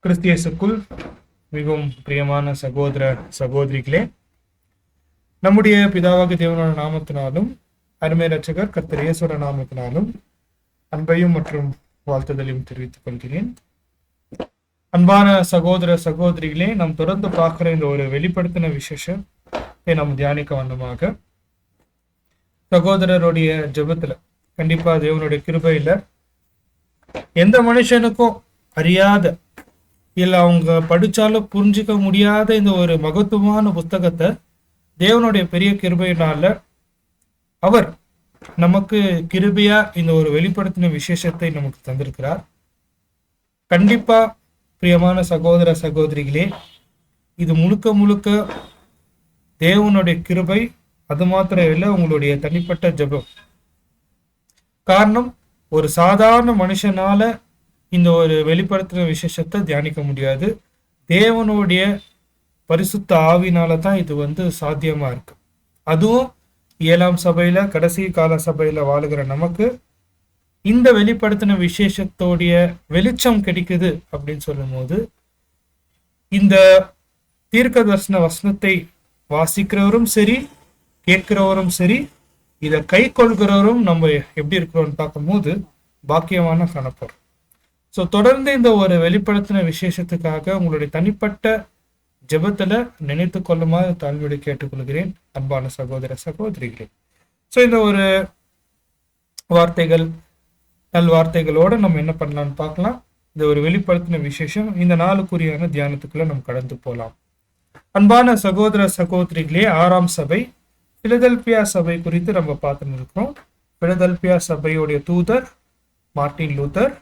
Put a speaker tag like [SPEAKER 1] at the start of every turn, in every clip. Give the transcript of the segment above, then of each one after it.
[SPEAKER 1] கிறிஸ்தியேசுக்குள் மிகவும் பிரியமான சகோதர சகோதரிகளே, நம்முடைய பிதாவாகிய தேவனோட நாமத்தினாலும் அருமை ரட்சகர் கர்த்தர் இயேசுவோட நாமத்தினாலும் அன்பையும் மற்றும் வாழ்த்துதலையும் தெரிவித்துக் கொள்கிறேன். அன்பான சகோதர சகோதரிகளே, நாம் தொடர்ந்து பார்க்கிற இந்த ஒரு வெளிப்படுத்தின விசேஷத்தை நாம் தியானிக்க வந்தமாக சகோதரருடைய ஜெபத்துல கண்டிப்பா தேவனுடைய கிருபையில எந்த மனுஷனுக்கும் அறியாத இல்ல அவங்க படிச்சாலும் புரிஞ்சிக்க முடியாத இந்த ஒரு மகத்துவமான புத்தகத்தை தேவனுடைய பெரிய கிருபையினால அவர் நமக்கு கிருபையா இந்த ஒரு வெளிப்படுத்தின விசேஷத்தை நமக்கு தந்திருக்கிறார். கண்டிப்பா பிரியமான சகோதர சகோதரிகளே, இது முழுக்க முழுக்க தேவனுடைய கிருபை. அது மாத்திரம் இல்லை, உங்களுடைய தனிப்பட்ட ஜெபம். காரணம், ஒரு சாதாரண மனுஷனால இந்த ஒரு வெளிப்படுத்தின விசேஷத்தை தியானிக்க முடியாது. தேவனுடைய பரிசுத்த ஆவினால தான் இது சாத்தியமா இருக்கு. அதுவும் 7ஆம் சபையில, கடைசி கால சபையில வாழுகிற நமக்கு இந்த வெளிப்படுத்தின விசேஷத்தோடைய வெளிச்சம் கிடைக்குது அப்படின்னு சொல்லும் போது, இந்த தீர்க்க தரிசன வசனத்தை வாசிக்கிறவரும் சரி, கேட்கிறவரும் சரி, இதை கை கொள்கிறவரும் நம்ம எப்படி இருக்கிறோம்னு பார்க்கும்போது பாக்கியமான காணப்போம். ஸோ தொடர்ந்து இந்த ஒரு வெளிப்படுத்தின விசேஷத்துக்காக உங்களுடைய தனிப்பட்ட ஜெபத்துல நினைத்து கொள்ளுமாறு தாழ்மையோடு கேட்டுக்கொள்கிறேன் அன்பான சகோதர சகோதரிகளே. ஸோ இந்த ஒரு வார்த்தைகள், நல்வார்த்தைகளோட நம்ம என்ன பண்ணலாம்னு பார்க்கலாம். இந்த ஒரு வெளிப்படுத்தின விசேஷம் இந்த நாளுக்குரியான தியானத்துக்குள்ள நம்ம கடந்து போகலாம். அன்பான சகோதர சகோதரிகளே, 6ஆம் சபை பிலதெல்பியா சபை குறித்து நம்ம பார்த்துன்னு இருக்கிறோம். பிலதெல்பியா சபையுடைய தூதர் மார்ட்டின் லூத்தர்.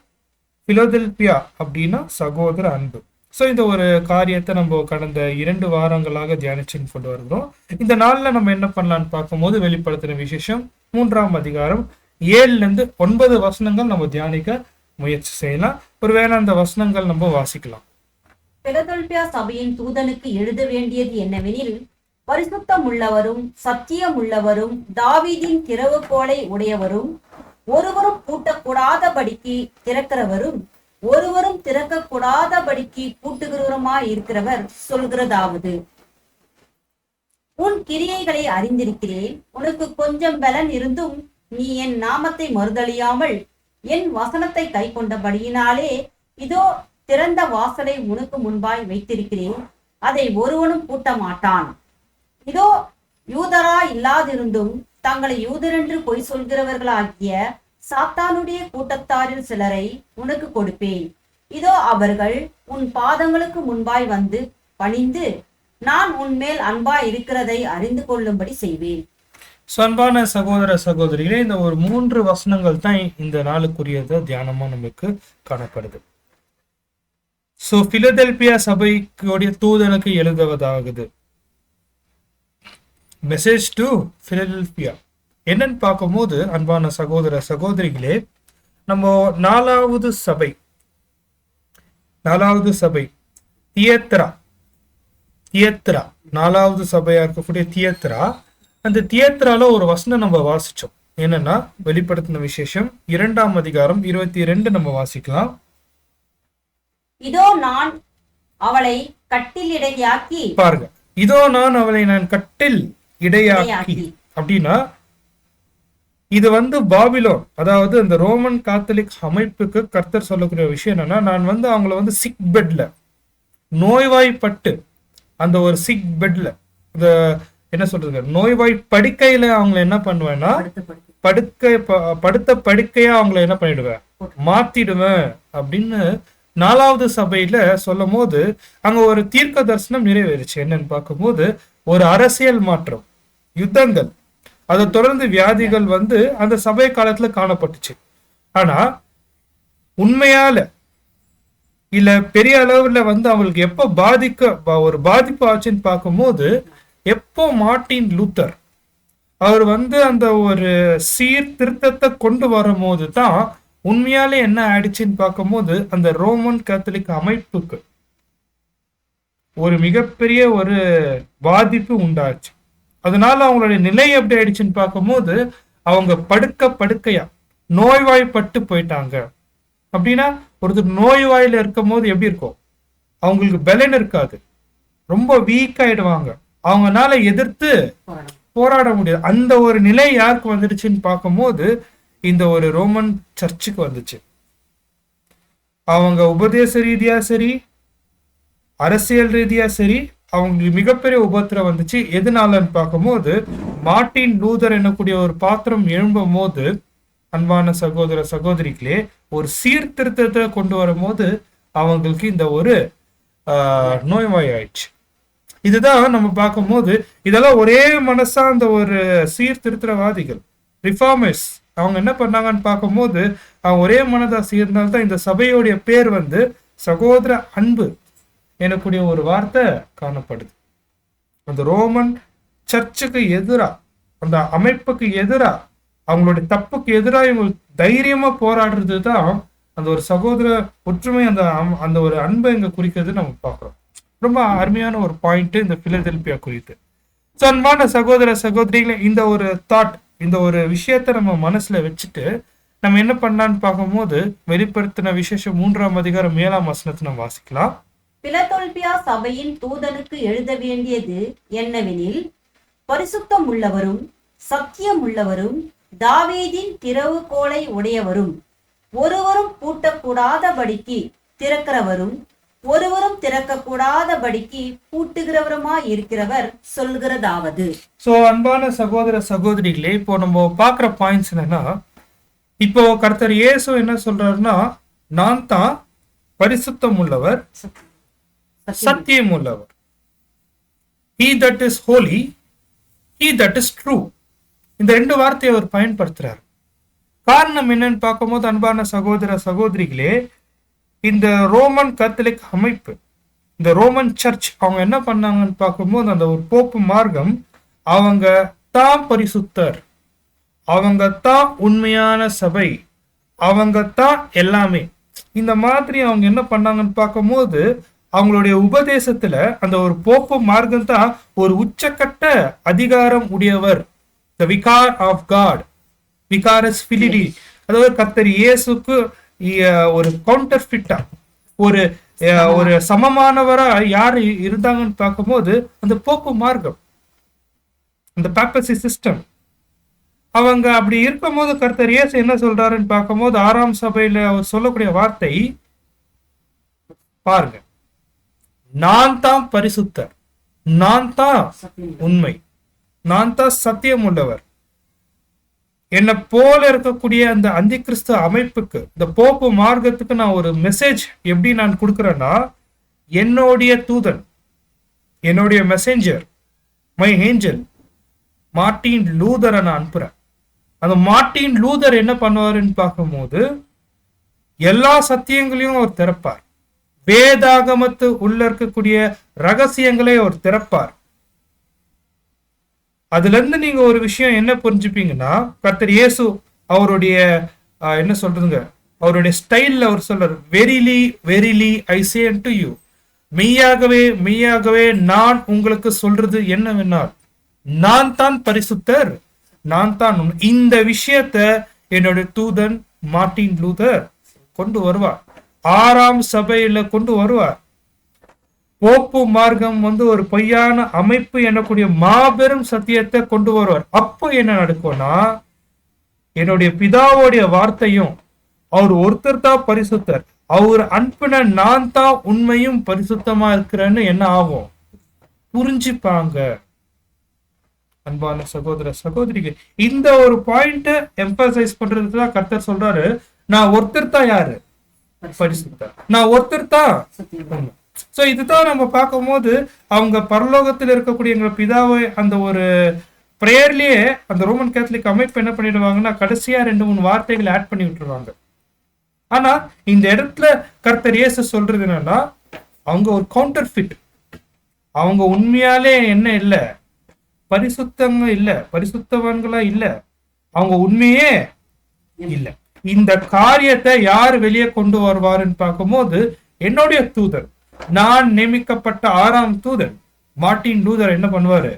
[SPEAKER 1] பிலதெல்பியா அப்படின்னா சகோதர அன்பு. ஸோ இந்த ஒரு காரியத்தை நம்ம கடந்த 2 வாரங்களாக தியானிச்சுன்னு கொண்டு வருகிறோம். இந்த நாள்ல நம்ம என்ன பண்ணலாம்னு பார்க்கும்போது வெளிப்படுத்தின விசேஷம் 3ஆம் அதிகாரம் 7-9 வசனங்கள் நம்ம தியானிக்க முயற்சி செய்யலாம். ஒருவேளை அந்த வசனங்கள் நம்ம வாசிக்கலாம்.
[SPEAKER 2] பிலதெல்பியா சபையின் தூதனுக்கு எழுத வேண்டியது என்னவெனில், பரிசுத்தம் உள்ளவரும் சத்தியம் உள்ளவரும் தாவீதின் திறவுகோலை உடையவரும் ஒருவரும் பூட்டக்கூடாதபடிக்கு திறக்கிறவரும் ஒருவரும் திறக்கக்கூடாதபடிக்கு பூட்டுகிறவருமாய் இருக்கிறவர் சொல்கிறதாவது: உன் கிரியைகளை அறிந்திருக்கிறேன். உனக்கு கொஞ்சம் பலன் இருந்தும் நீ என் நாமத்தை மறுதலியாமல் என் வசனத்தை கை கொண்டபடியினாலே இதோ திறந்த வாசலை உனக்கு முன்பாய் வைத்திருக்கிறேன், அதை ஒருவனும் பூட்ட மாட்டான். இதோ யூதரா இல்லாதிருந்தும் தங்களை யூதரென்று பொய் சொல்கிறவர்களாகிய சாத்தானுடைய கூட்டத்தாரில் சிலரை உனக்கு கொடுப்பேன். இதோ அவர்கள் உன் பாதங்களுக்கு முன்பாய் வந்து பணிந்து நான் உன்மேல் அன்பாய் இருக்கிறதை அறிந்து கொள்ளும்படி செய்வேன்.
[SPEAKER 1] அன்பான சகோதர சகோதரிகளே, இந்த ஒரு 3 வசனங்கள் தான் இந்த நாளுக்குரியத தியானமா நமக்கு காணப்படுது. சோ பிலதெல்பியா சபைக்குடைய தூதனுக்கு எழுதுவதாகுது. மெசேஜ் டு பிலதெல்பியா என்னன்னு பார்க்கும்போது, அன்பான சகோதர சகோதரிகளே, நம்ம 4வது சபை தியேத்ரா 4வது சபையா இருக்கக்கூடிய தியேத்ரா. அந்த தியேத்ரால ஒரு வசனம் நம்ம வாசிச்சோம். என்னன்னா, வெளிப்படுத்தின விசேஷம் 2ஆம் அதிகாரம் 22 நம்ம வாசிக்கலாம்.
[SPEAKER 2] இதோ நான் அவளை கட்டில் இடையாக்கி,
[SPEAKER 1] பாருங்க, இதோ நான் அவளை கட்டில் இடையாக்கி அப்படின்னா, இது பாபிலோன், அதாவது அந்த ரோமன் காத்தலிக் அமைப்புக்கு கர்த்தர் சொல்லக்கூடிய விஷயம் என்னன்னா, நான் அவங்கள சிக் பெட்ல, நோய்வாய்ப்பட்டு அந்த ஒரு சிக் பெட்ல, இந்த என்ன சொல்றது, நோய்வாய் படுக்கையில அவங்களை என்ன பண்ணுவேன்னா, படுத்த படுக்கையா அவங்களை என்ன பண்ணிடுவேன், மாத்திடுவேன் அப்படின்னு 4வது சபையில சொல்லும் போது அங்க ஒரு தீர்க்க தரிசனம் நிறைவேறுச்சு. என்னன்னு பார்க்கும்போது, ஒரு அரசியல் மாற்றம், யுத்தங்கள், அதை தொடர்ந்து வியாதிகள் அந்த சபை காலத்துல காணப்பட்டுச்சு. ஆனா உண்மையால இல்ல பெரிய அளவுல அவங்களுக்கு எப்ப ஒரு பாதிப்பு ஆச்சுன்னு பார்க்கும்போது, எப்போ மார்ட்டின் லூத்தர் அவர் அந்த ஒரு சீர்திருத்தத்தை கொண்டு வரும்போது தான் உண்மையாலே என்ன ஆயிடுச்சுன்னு பார்க்கும்போது, அந்த ரோமன் கேத்தலிக் அமைப்புக்கு ஒரு மிகப்பெரிய ஒரு பாதிப்பு உண்டாச்சு. அதனால அவங்களுடைய நிலை எப்படி ஆயிடுச்சுன்னு பார்க்கும்போது, அவங்க படுக்கையா நோய்வாய்ப்பட்டு போயிட்டாங்க. அப்படின்னா ஒருத்தர் நோய்வாயில இருக்கும் போது எப்படி இருக்கும், அவங்களுக்கு பலன் இருக்காது, ரொம்ப வீக் ஆயிடுவாங்க, அவங்கனால எதிர்த்து போராட முடியாது. அந்த ஒரு நிலை யாருக்கு வந்துடுச்சுன்னு பார்க்கும்போது இந்த ஒரு ரோமன் சர்ச்சுக்கு வந்துச்சு. அவங்க உபதேச ரீதியா சரி, அரசியல் ரீதியா சரி, அவங்களுக்கு மிகப்பெரிய உபத்திரம் வந்துச்சு. எதனாலன்னு பார்க்கும்போது மார்ட்டின் லூதர் என்னக்கூடிய ஒரு பாத்திரம் எழும்பும் போது, அன்பான சகோதர சகோதரிகளே, ஒரு சீர்திருத்தத்தை கொண்டு வரும்போது அவங்களுக்கு இந்த ஒரு நோய்வாய் ஆயிடுச்சு. இதுதான் நம்ம பார்க்கும்போது இதெல்லாம் ஒரே மனசா அந்த ஒரு சீர்திருத்தவாதிகள், ரிஃபார்மர்ஸ், அவங்க என்ன பண்ணாங்கன்னு பார்க்கும்போது அவங்க ஒரே மனதா சேர்ந்தால்தான் இந்த சபையோடைய பேர் வந்து சகோதர அன்பு எனக்கூடிய ஒரு வார்த்தை காணப்படுது. அந்த ரோமன் சர்ச்சுக்கு எதிரா, அந்த அமைப்புக்கு எதிரா, அவங்களுடைய தப்புக்கு எதிராக இவங்க தைரியமா போராடுறது தான் அந்த ஒரு சகோதர ஒற்றுமை, அந்த ஒரு அன்பை இங்க குறிக்கிறது நம்ம பார்க்கிறோம். ரொம்ப அருமையான ஒரு பாயிண்ட் இந்த பிலதெல்பியா குறித்து. ஸோ அன்பான சகோதர சகோதரிகளை, இந்த ஒரு தாட், இந்த ஒரு விஷயத்த நம்ம மனசுல வச்சுட்டு நம்ம என்ன பண்ணலான்னு பார்க்கும்போது வெளிப்படுத்தின விசேஷம் 3ஆம் அதிகாரம் 7ஆம் வசனத்தை நம்ம வாசிக்கலாம்.
[SPEAKER 2] பிலதெல்பியா சபையின் தூதனுக்கு எழுத வேண்டியது என்னவெனில், பரிசுத்தம் உள்ளவரும் சத்தியம் உள்ளவரும் தாவீதின் திறவுகோலை உடையவரும் ஒருவரும் பூட்டக்கூடாதபடிக்கு திறக்கிறவரும் ஒருவரும் திறக்கக்கூடாதபடிக்கு பூட்டுகிறவருமாய் இருக்கிறவர் சொல்கிறதாவது.
[SPEAKER 1] சோ அன்பான சகோதர சகோதரிகளே, இப்போ நம்ம பாக்குற பாயிண்ட்ஸ் என்னன்னா, இப்போ கர்த்தர் இயேசு என்ன சொல்றாருன்னா, நான் தான் பரிசுத்தம் உள்ளவர், சத்தியம் உள்ளவர். He that is holy, he that is true. இந்த ரெண்டு வார்த்தையை அவர் பயன்படுத்துறார். காரணம் என்னன்னு பார்க்கும்போது அன்பான சகோதர சகோதரிகளே, இந்த ரோமன் கத்தோலிக் அமைப்பு, இந்த ரோமன் சர்ச், அவங்க என்ன பண்ணாங்கன்னு பார்க்கும்போது அந்த ஒரு போப்பு மார்க்கம், அவங்க தான் பரிசுத்தர், அவங்க தான் உண்மையான சபை, அவங்க தான் எல்லாமே. இந்த மாதிரி அவங்க என்ன பண்ணாங்கன்னு பார்க்கும்போது அவங்களுடைய உபதேசத்துல அந்த ஒரு போப்பு மார்க்கம் தான் ஒரு உச்சக்கட்ட அதிகாரம் உடையவர். The vicar of God, vicarus filii, அதாவது கர்த்தர் இயேசுக்கு ஒரு கவுண்டர் ஃபிட்டா, ஒரு சமமானவரா யாரு இருந்தாங்கன்னு பார்க்கும்போது அந்த போப்பு மார்க்கம், அந்த பாப்பசி சிஸ்டம். அவங்க அப்படி இருக்கும்போது கர்த்தர் இயேசு என்ன சொல்றாருன்னு பார்க்கும்போது 6ஆம் சபையில அவர் சொல்லக்கூடிய வார்த்தை பாருங்க, நான் தான் பரிசுத்தர், நான் தான் உண்மை, நான் தான் சத்தியம் உள்ளவர். என்னை போல இருக்கக்கூடிய அந்த அந்தி கிறிஸ்து அமைப்புக்கு, இந்த போப்பு மார்க்கத்துக்கு நான் ஒரு மெசேஜ் எப்படி நான் கொடுக்குறேன்னா, என்னுடைய தூதன், என்னுடைய மெசேஞ்சர், மை ஏஞ்சல் மார்ட்டின் லூதரை நான் அனுப்புறேன். அந்த மார்ட்டின் லூதர் என்ன பண்ணுவாருன்னு பார்க்கும்போது எல்லா சத்தியங்களையும் அவர் திறப்பார், வேதாகமத்து உள்ள இருக்கக்கூடிய ரகசியங்களை அவர் திறப்பார். அதுல இருந்து நீங்க ஒரு விஷயம் என்ன புரிஞ்சுப்பீங்கன்னா, கர்த்தர் இயேசு அவருடைய என்ன சொல்றதுங்க, அவருடைய ஸ்டைல்ல அவர் சொல்றாரு, verily verily I say unto you, மெய்யாகவே மெய்யாகவே நான் உங்களுக்கு சொல்றது என்னவென்றால், நான் தான் பரிசுத்தர், நான் தான். இந்த விஷயத்த என்னுடைய தூதன் மார்ட்டின் லூதர் கொண்டு வருவார், 6ஆம் சபையில கொண்டு வருவார். போப்பு மார்க்கம் வந்து ஒரு பொய்யான அமைப்பு எனக்கூடிய மாபெரும் சத்தியத்தை கொண்டு வருவார். அப்போ என்ன நடக்கும்னா, என்னுடைய பிதாவுடைய வார்த்தையும், அவர் ஒருத்தர் தான் பரிசுத்தர், அவர் அனுப்பின நான் தான் உண்மையும் பரிசுத்தமா இருக்கிறேன்னு என்ன ஆகும் புரிஞ்சுப்பாங்க. அன்பான சகோதர சகோதரிகள், இந்த ஒரு பாயிண்ட் எம்பசைஸ் பண்றதுக்கு தான் கர்த்தர் சொல்றாரு, நான் ஒருத்தர் தான் யாரு பரிசுத்தர், நான் ஒருத்தர் தான் உண்மை. சோ இதுதான் நம்ம பார்க்கும்போது அவங்க பரலோகத்தில் இருக்கக்கூடிய எங்க பிதாவை அந்த ஒரு பிரேயர்லயே அந்த ரோமன் கேத்தலிக் அமைப்பு என்ன பண்ணிடுவாங்கன்னா, கடைசியா 2-3 வார்த்தைகளை ஆட் பண்ணி விட்டுருவாங்க. ஆனா இந்த இடத்துல கர்த்தர் இயேசு சொல்றது என்னன்னா, அவங்க ஒரு கவுண்டர் ஃபிட், அவங்க உண்மையாலே என்ன இல்ல, பரிசுத்தங்க இல்ல, பரிசுத்தவன்களா இல்ல, அவங்க உண்மையே இல்ல. இந்த காரியத்தை யார் வெளியே கொண்டு வருவாருன்னு பார்க்கும்போது என்னுடைய தூதர், நான் நியமிக்கப்பட்ட 6ஆம் தூதன் மார்ட்டின் லூதர் என்ன பண்ணுவாரு,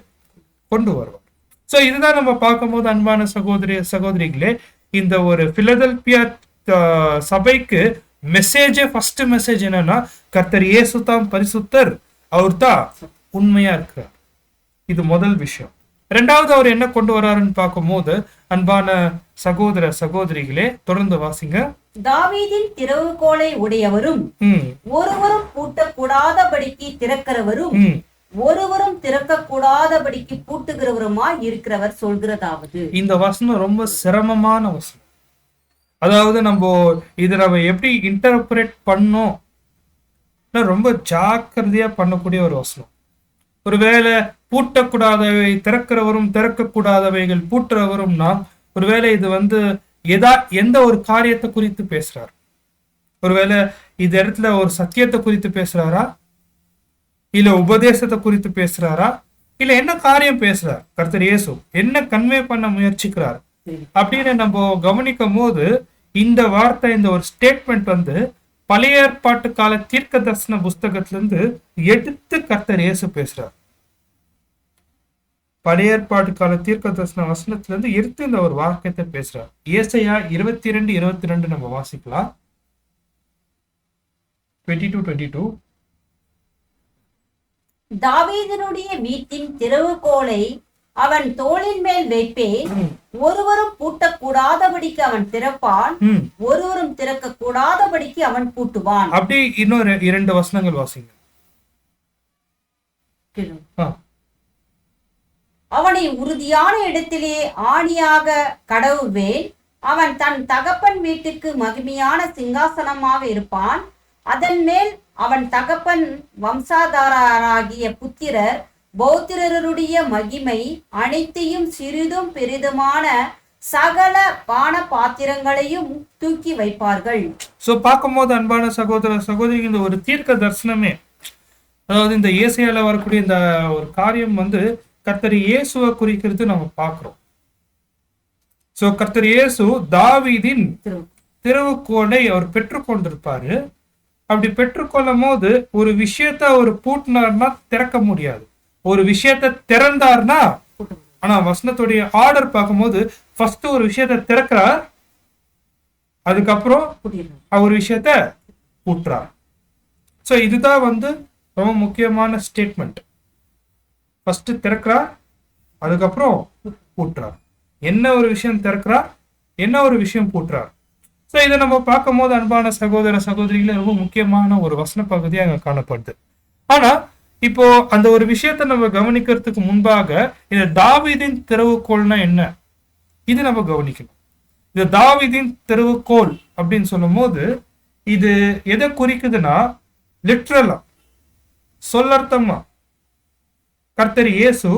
[SPEAKER 1] கொண்டு வருவார். சோ இதுதான் நம்ம பார்க்கும்போது அன்பான சகோதரிகளே, இந்த ஒரு பிலதெல்பியா சபைக்கு மெசேஜே ஃபர்ஸ்ட் மெசேஜ் என்னன்னா கர்த்தர் இயேசு தான் பரிசுத்தர், அவர் தான் உண்மையா இருக்கிறார். இது முதல் விஷயம். ரெண்டாவது அவர் என்ன கொண்டு வராருன்னு பார்க்கும்போது, அன்பான சகோதர சகோதரிகளே தொடர்ந்து வாசிங்க.
[SPEAKER 2] தாவீதின் திறவுகோலை உடையவரும் ஒருவரும் பூட்டக்கூடாதபடிக்கு திறக்கிறவரும் ஒருவரும் திறக்க கூடாதபடிக்கு பூட்டுகிறவருமாய் இருக்கிறவர் சொல்கிறதாவது. இந்த
[SPEAKER 1] வசனம் ரொம்ப சிரமமான வசனம். அதாவது நம்ம எப்படி இன்டர்பிரேட் பண்ணோம், ரொம்ப ஜாக்கிரதையா பண்ணக்கூடிய ஒரு வசனம். ஒருவேளை பூட்டக்கூடாதவை திறக்கிறவரும் திறக்கக்கூடாதவைகள் பூட்டுறவரும்னா, ஒருவேளை இது எந்த ஒரு காரியத்தை குறித்து பேசுறார்? ஒருவேளை இந்த இடத்துல ஒரு சத்தியத்தை குறித்து பேசுறாரா, இல்ல உபதேசத்தை குறித்து பேசுறாரா, இல்ல என்ன காரியம் பேசுறார்? கர்த்தர் இயேசு என்ன கன்வே பண்ண முயற்சிக்கிறார் அப்படின்னு நம்ம கவனிக்கும் போது, இந்த வார்த்தை, இந்த ஒரு ஸ்டேட்மெண்ட் பழைய ஏற்பாட்டு கால தீர்க்க தரிசன புஸ்தகத்திலிருந்து எடுத்து கர்த்தர் இயேசு பேசுறார். பழைய ஏற்பாட்டு கால தீர்க்க தரிசன வசனத்திலிருந்து எடுத்து இந்த ஒரு வாக்கியத்தை பேசுறார். ஏசாயா 22:22 நம்ம வாசிக்கலாம். 22:22.
[SPEAKER 2] தாவீதினுடைய வீட்டின் திறவுகோலை அவன் தோளின் மேல் வைப்பேன், ஒருவரும் பூட்டக்கூடாதபடிக்கு அவன் திறப்பான், ஒருவரும் திறக்க கூடாதபடிக்கு அவன் பூட்டுவான்.
[SPEAKER 1] அப்படி இன்னொரு 2 வசனங்கள் வாசிங்க.
[SPEAKER 2] அவனை உறுதியான இடத்திலே ஆணியாக கடவுவேன், அவன் தன் தகப்பன் வீட்டுக்கு மகிமையான சிங்காசனமாக இருப்பான், அதன் மேல் அவன் தகப்பன் வம்சாதாராகிய புத்திரர் பௌத்திரருடைய மகிமை அனைத்தையும் சிறிதும் பெரிதுமான சகல பான பாத்திரங்களையும் தூக்கி வைப்பார்கள்.
[SPEAKER 1] சோ பார்க்கும்போது அன்பான சகோதர சகோதரி, இந்த ஒரு தீர்க்க தரிசனமே, அதாவது இந்த ஏசாயால வரக்கூடிய இந்த ஒரு காரியம் கர்த்தர் இயேசுவை குறிக்கிறது நம்ம பார்க்கிறோம். சோ கர்த்தர் இயேசு தாவீதின் திறவுகோலை அவர் பெற்றுக்கொண்டிருப்பாரு. அப்படி பெற்றுக்கொள்ளும் போது ஒரு விஷயத்த அவர் பூட்டினார்னா திறக்க முடியாது, ஒரு விஷயத்த திறந்தார்னா. ஆனா வசனத்துடைய ஆர்டர் பார்க்கும்போது ஃபர்ஸ்ட் ஒரு விஷயத்த திறக்கிறார், அதுக்கப்புறம் ஒரு விஷயத்த பூட்டுறார். சோ இதுதான் ரொம்ப முக்கியமான ஸ்டேட்மெண்ட். ஃபர்ஸ்ட் திறக்கிறார், அதுக்கப்புறம் பூட்டுறார். என்ன ஒரு விஷயம் திறக்கிறார், என்ன ஒரு விஷயம் பூட்டுறார். ஸோ இதை நம்ம பார்க்கும் போது அன்பான சகோதர சகோதரிகளே ரொம்ப முக்கியமான ஒரு வசன பகுதி அங்க காணப்படுது. ஆனா இப்போ அந்த ஒரு விஷயத்த நம்ம கவனிக்கிறதுக்கு முன்பாக இந்த தாவீதின் திறவுகோல்னா என்ன, இது நம்ம கவனிக்கணும். இது தாவீதின் திறவுகோல் அப்படின்னு சொல்லும் போது இது எதை குறிக்குதுன்னா, லிட்ரலா சொல்லர்த்தமா கர்த்தர் இயேசு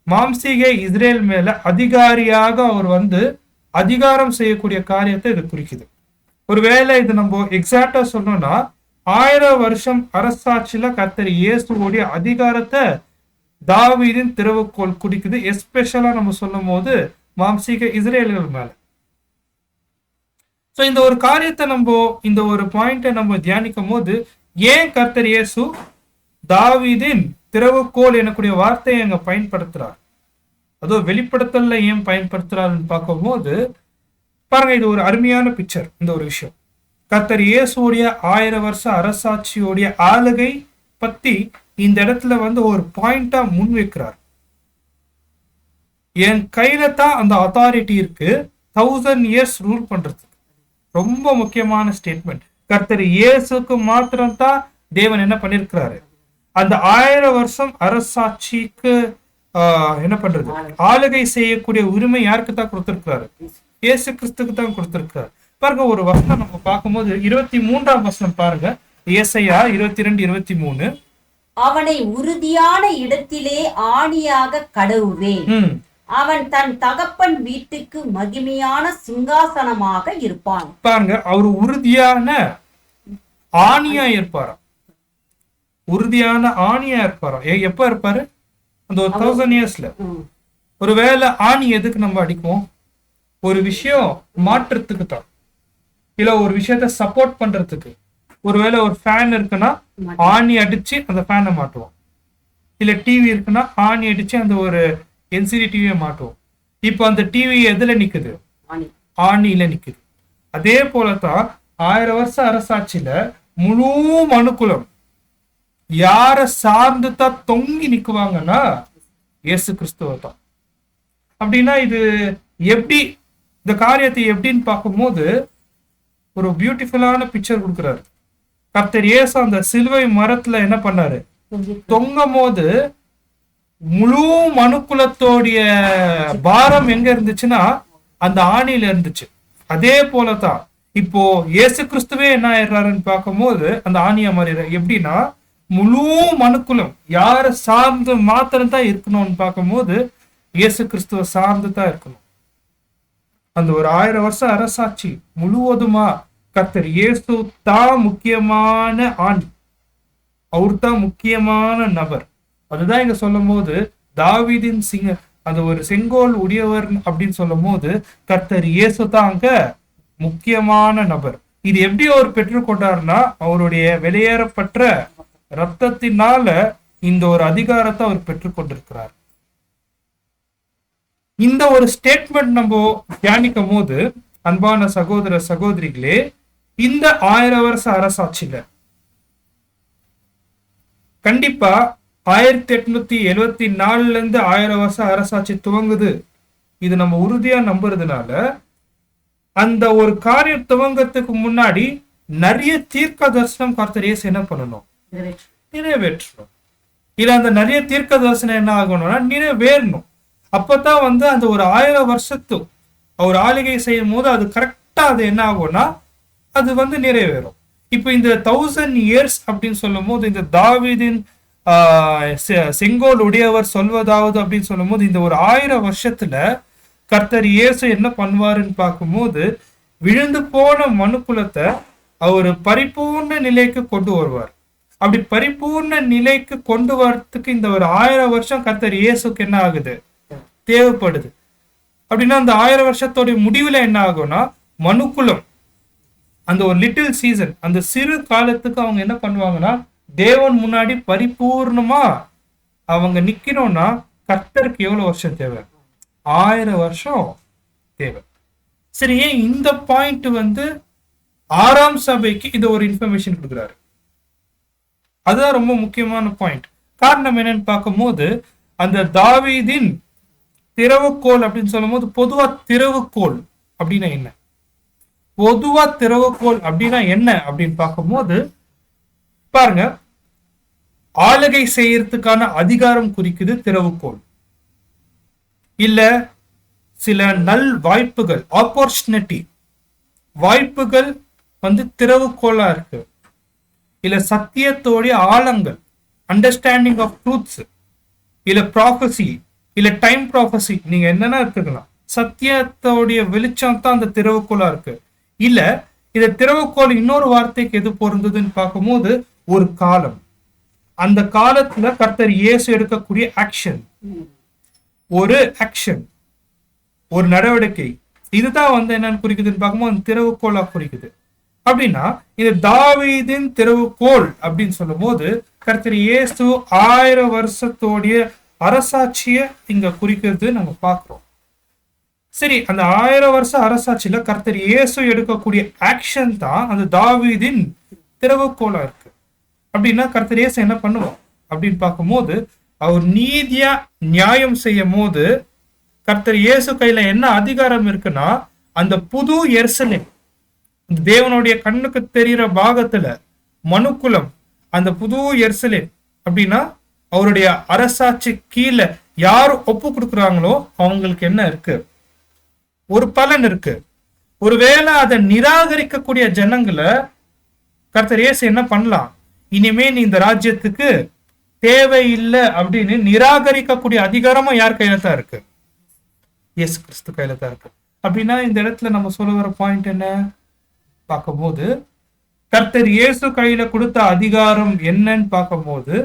[SPEAKER 1] மாம்சீக இஸ்ரேல் மேல அதிகாரியாக அவர் அதிகாரம் செய்யக்கூடிய காரியத்தை இது குறிக்குது. ஒருவேளை இது நம்ம எக்ஸாக்டா சொல்லணும்னா 1000 வருஷம் அரசாட்சியில கர்த்தர் இயேசுவோடைய அதிகாரத்தை தாவீதின் திறவுகோல் குறிக்குது. எஸ்பெஷலா நம்ம சொல்லும் போது மாம்சீக இஸ்ரேல்கள் மேல. சோ இந்த ஒரு காரியத்தை இந்த ஒரு பாயிண்ட நம்ம தியானிக்கும் போது, ஏன் கர்த்தர் இயேசு தாவீதின் திறவுகோல் எனக்கூடிய வார்த்தையை அங்க பயன்படுத்துறார், அதோ வெளிப்படுத்தல ஏன் பயன்படுத்துறாருன்னு பார்க்கும்போது பாருங்க, இது ஒரு அருமையான பிக்சர். இந்த ஒரு விஷயம் கர்த்தர் இயேசுடைய 1000 வருஷ அரசாட்சியோடைய ஆளுகை பத்தி இந்த இடத்துல ஒரு பாயிண்டா முன் வைக்கிறார். என் கையில தான் அந்த அத்தாரிட்டி இருக்கு 1000 years ரூல் பண்றதுக்கு. ரொம்ப முக்கியமான ஸ்டேட்மெண்ட். கர்த்தர் இயேசுக்கு மாத்திரம் தான் தேவன் என்ன பண்ணிருக்கிறாரு, அந்த 1000 வருஷம் அரசாட்சிக்கு என்ன பண்றது, ஆளுகை செய்யக்கூடிய உரிமை யாருக்கு தான் கொடுத்திருக்கிறாரு, இயேசு கிறிஸ்துக்கு தான் கொடுத்திருக்கிறார். பாருங்க ஒரு வசனம் நம்ம பார்க்கும்போது 23ஆம் வசனம் பாருங்க, ஏசாயா 22:23.
[SPEAKER 2] அவனை உறுதியான இடத்திலே ஆணியாக கடவுவேன், அவன் தன் தகப்பன் வீட்டுக்கு மகிமையான சிங்காசனமாக இருப்பான்.
[SPEAKER 1] பாருங்க, அவர் உறுதியான ஆணியா இருப்பாரா, உறுதியான ஆணியா இருப்பாரா. எப்ப இருப்பாரு, அந்த ஒரு 1000 yearsல. ஒருவேளை ஆணி எதுக்கு நம்ம அடிக்குவோம், ஒரு விஷயம் மாற்றத்துக்கு தான், இல்ல ஒரு விஷயத்த சப்போர்ட் பண்றதுக்கு. ஒருவேளை ஒரு ஃபேன் இருக்குன்னா ஆணி அடிச்சு அந்த ஃபேனை மாட்டுவோம், இல்ல டிவி இருக்குன்னா ஆணி அடிச்சு அந்த ஒரு எல்சிடி டிவியை மாட்டுவோம். இப்போ அந்த டிவி எதுல நிக்குது, ஆணியில நிக்குது. அதே போலதான் 1000 வருஷம் அரசாட்சியில முழு மனுக்குலம் யார சார்ந்து தான் தொங்கி நிக்குவாங்கன்னா இயேசு கிறிஸ்துவ தான். அப்படின்னா இது எப்படி, இந்த காரியத்தை எப்படின்னு பார்க்கும்போது ஒரு பியூட்டிஃபுல்லான பிக்சர் கொடுக்குறாரு. கர்த்தர் இயேசு அந்த சிலுவை மரத்துல என்ன பண்ணாரு, தொங்கும் போது முழு மனுக்குலத்தோடைய பாரம் எங்க இருந்துச்சுன்னா அந்த ஆணியில இருந்துச்சு. அதே போலதான் இப்போ இயேசு கிறிஸ்துவே என்ன ஆயிடுறாருன்னு பார்க்கும்போது அந்த ஆணியா மாறிடுற. எப்படின்னா முழு மனுக்குலம் யார சார்ந்து மாத்திரம் தான் இருக்கணும்னு பார்க்கும்போது இயேசு கிறிஸ்துவ சார்ந்து தான் இருக்கணும். அந்த ஒரு 1000 வருஷம் அரசாட்சி முழுவதுமா கர்த்தர் இயேசு தான் முக்கியமான ஆண், அவர் தான் முக்கியமான நபர். அதுதான் இங்க சொல்லும் போது தாவீதின் அந்த ஒரு செங்கோல் உடையவர் அப்படின்னு சொல்லும் போது கர்த்தர் இயேசு தான் அங்க முக்கியமான நபர். இது எப்படி அவர் பெற்றுக்கொண்டார்னா அவருடைய வெளியேறப்பட்ட ரத்தத்தினால இந்த ஒரு அதிகாரத்தை அவர் பெற்றுக்கொண்டிருக்கிறார். இந்த ஒரு ஸ்டேட்மெண்ட் நம்ம தியானிக்கும் போது அன்பான சகோதர சகோதரிகளே, இந்த 1000 வருஷ அரசாட்சியில கண்டிப்பா 1874 இருந்து 1000 வருஷம் அரசாட்சி துவங்குது. இது நம்ம உறுதியா நம்புறதுனால அந்த ஒரு காரியம் துவங்கத்துக்கு முன்னாடி நிறைய தீர்க்க தரிசனம் கர்த்தர் இயேசு என்ன பண்ணணும், நிறைவேற்றணும். இல்ல அந்த நிறைய தீர்க்க தரிசனம் என்ன ஆகணும்னா நிறைவேறணும். அப்பதான் அந்த ஒரு 1000 வருஷத்து அவர் ஆளுகை செய்யும் போது அது கரெக்டா அது என்ன ஆகும்னா அது நிறைவேறும். இப்ப இந்த 1000 years அப்படின்னு சொல்லும் போது இந்த தாவீதின் செங்கோல் உடையவர் சொல்வதாவது அப்படின்னு சொல்லும் போது இந்த ஒரு 1000 வருஷத்துல கர்த்தர் இயேசு என்ன பண்ணுவாருன்னு பார்க்கும்போது விழுந்து போன மனுக்குலத்தை அவர் பரிபூர்ண நிலைக்கு கொண்டு வருவார். அப்படி பரிபூர்ண நிலைக்கு கொண்டு வரத்துக்கு இந்த ஒரு 1000 வருஷம் கர்த்தர் இயேசுக்கு என்ன ஆகுது, தேவைப்படுது. அப்படின்னா அந்த 1000 வருஷத்தோடைய முடிவுல என்ன ஆகும்னா மனுக்குலம் அந்த ஒரு லிட்டில் சீசன், அந்த சிறு காலத்துக்கு அவங்க என்ன பண்ணுவாங்கன்னா தேவன் முன்னாடி பரிபூர்ணமா அவங்க நிக்கணும்னா கர்த்தருக்கு எவ்வளவு வருஷம் தேவை, 1000 வருஷம் தேவை. சரி, ஏன் இந்த பாயிண்ட் ஆறாம் சபைக்கு இந்த ஒரு இன்ஃபர்மேஷன் கொடுக்குறாரு? அதுதான் ரொம்ப முக்கியமான பாயிண்ட். காரணம் என்னன்னு பார்க்கும்போது அந்த தாவீதின் திறவுகோல் அப்படின்னு சொல்லும் போது பொதுவா திறவுகோல் அப்படின்னா என்ன, பொதுவா திறவுகோல் அப்படின்னா என்ன அப்படின்னு பார்க்கும்போது பாருங்க, ஆளுகை செய்யறதுக்கான அதிகாரம் குறிக்குது திறவுகோல். இல்ல சில நல் வாய்ப்புகள், ஆப்பர்ச்சுனிட்டி வாய்ப்புகள் திறவுகோலா இருக்கு. இல்ல சத்தியத்தோடைய ஆழங்கள், அண்டர்ஸ்டாண்டிங் ஆஃப் ட்ரூத்ஸ், இல்ல ப்ராஃபசி, இல்ல டைம் ப்ராஃபசி, நீங்க என்னன்னா எடுத்துக்கலாம். சத்தியத்தோடைய வெளிச்சம் தான் அந்த திறவுகோலா இருக்கு. இல்ல இந்த திறவுகோல் இன்னொரு வார்த்தைக்கு எது பொருந்ததுன்னு பார்க்கும்போது ஒரு காலம், அந்த காலத்துல கர்த்தர் இயேசு எடுக்கக்கூடிய ஆக்ஷன், ஒரு ஆக்ஷன், ஒரு நடவடிக்கை, இதுதான் என்னன்னு குறிக்குதுன்னு பார்க்கும்போது திறவுகோலா குறிக்குது. அப்படின்னா இந்த தாவீதின் திறவுகோல் அப்படின்னு சொல்லும் போது கர்த்தர் இயேசு 1000 வருஷத்தோடைய அரசாட்சிய இங்க குறிக்கிறது நம்ம பார்க்கிறோம். சரி, அந்த 1000 வருஷம் அரசாட்சியில கர்த்தர் இயேசு எடுக்கக்கூடிய ஆக்ஷன் தான் அந்த தாவீதின் திறவுகோலா இருக்கு. அப்படின்னா கர்த்தர் இயேசு என்ன பண்ணுவோம் அப்படின்னு பார்க்கும்போது அவர் நீதியா நியாயம் செய்யும் போது கர்த்தர் இயேசு கையில என்ன அதிகாரம் இருக்குன்னா அந்த புது எருசலேம், தேவனுடைய கண்ணுக்கு தெரிகிற பாகத்துல மனுக்குலம், அந்த புது எருசலேம் அப்படின்னா அவருடைய அரசாட்சி கீழே யார் ஒப்பு கொடுக்குறாங்களோ அவங்களுக்கு என்ன இருக்கு, ஒரு பலன் இருக்கு. ஒருவேளை அதை நிராகரிக்கக்கூடிய ஜனங்களை கர்த்தர் இயேசு என்ன பண்ணலாம், இனிமே நீ இந்த ராஜ்யத்துக்கு தேவையில்லை அப்படின்னு நிராகரிக்கக்கூடிய அதிகாரமும் யார் கையில தான் இருக்கு, இயேசு கிறிஸ்து கையில தான் இருக்கு. அப்படின்னா இந்த இடத்துல நம்ம சொல்ல வர பாயிண்ட் என்ன பார்க்கும்போது கர்த்தர் இயேசு கையில கொடுத்த அதிகாரம் என்னன்னு பார்க்கும்போது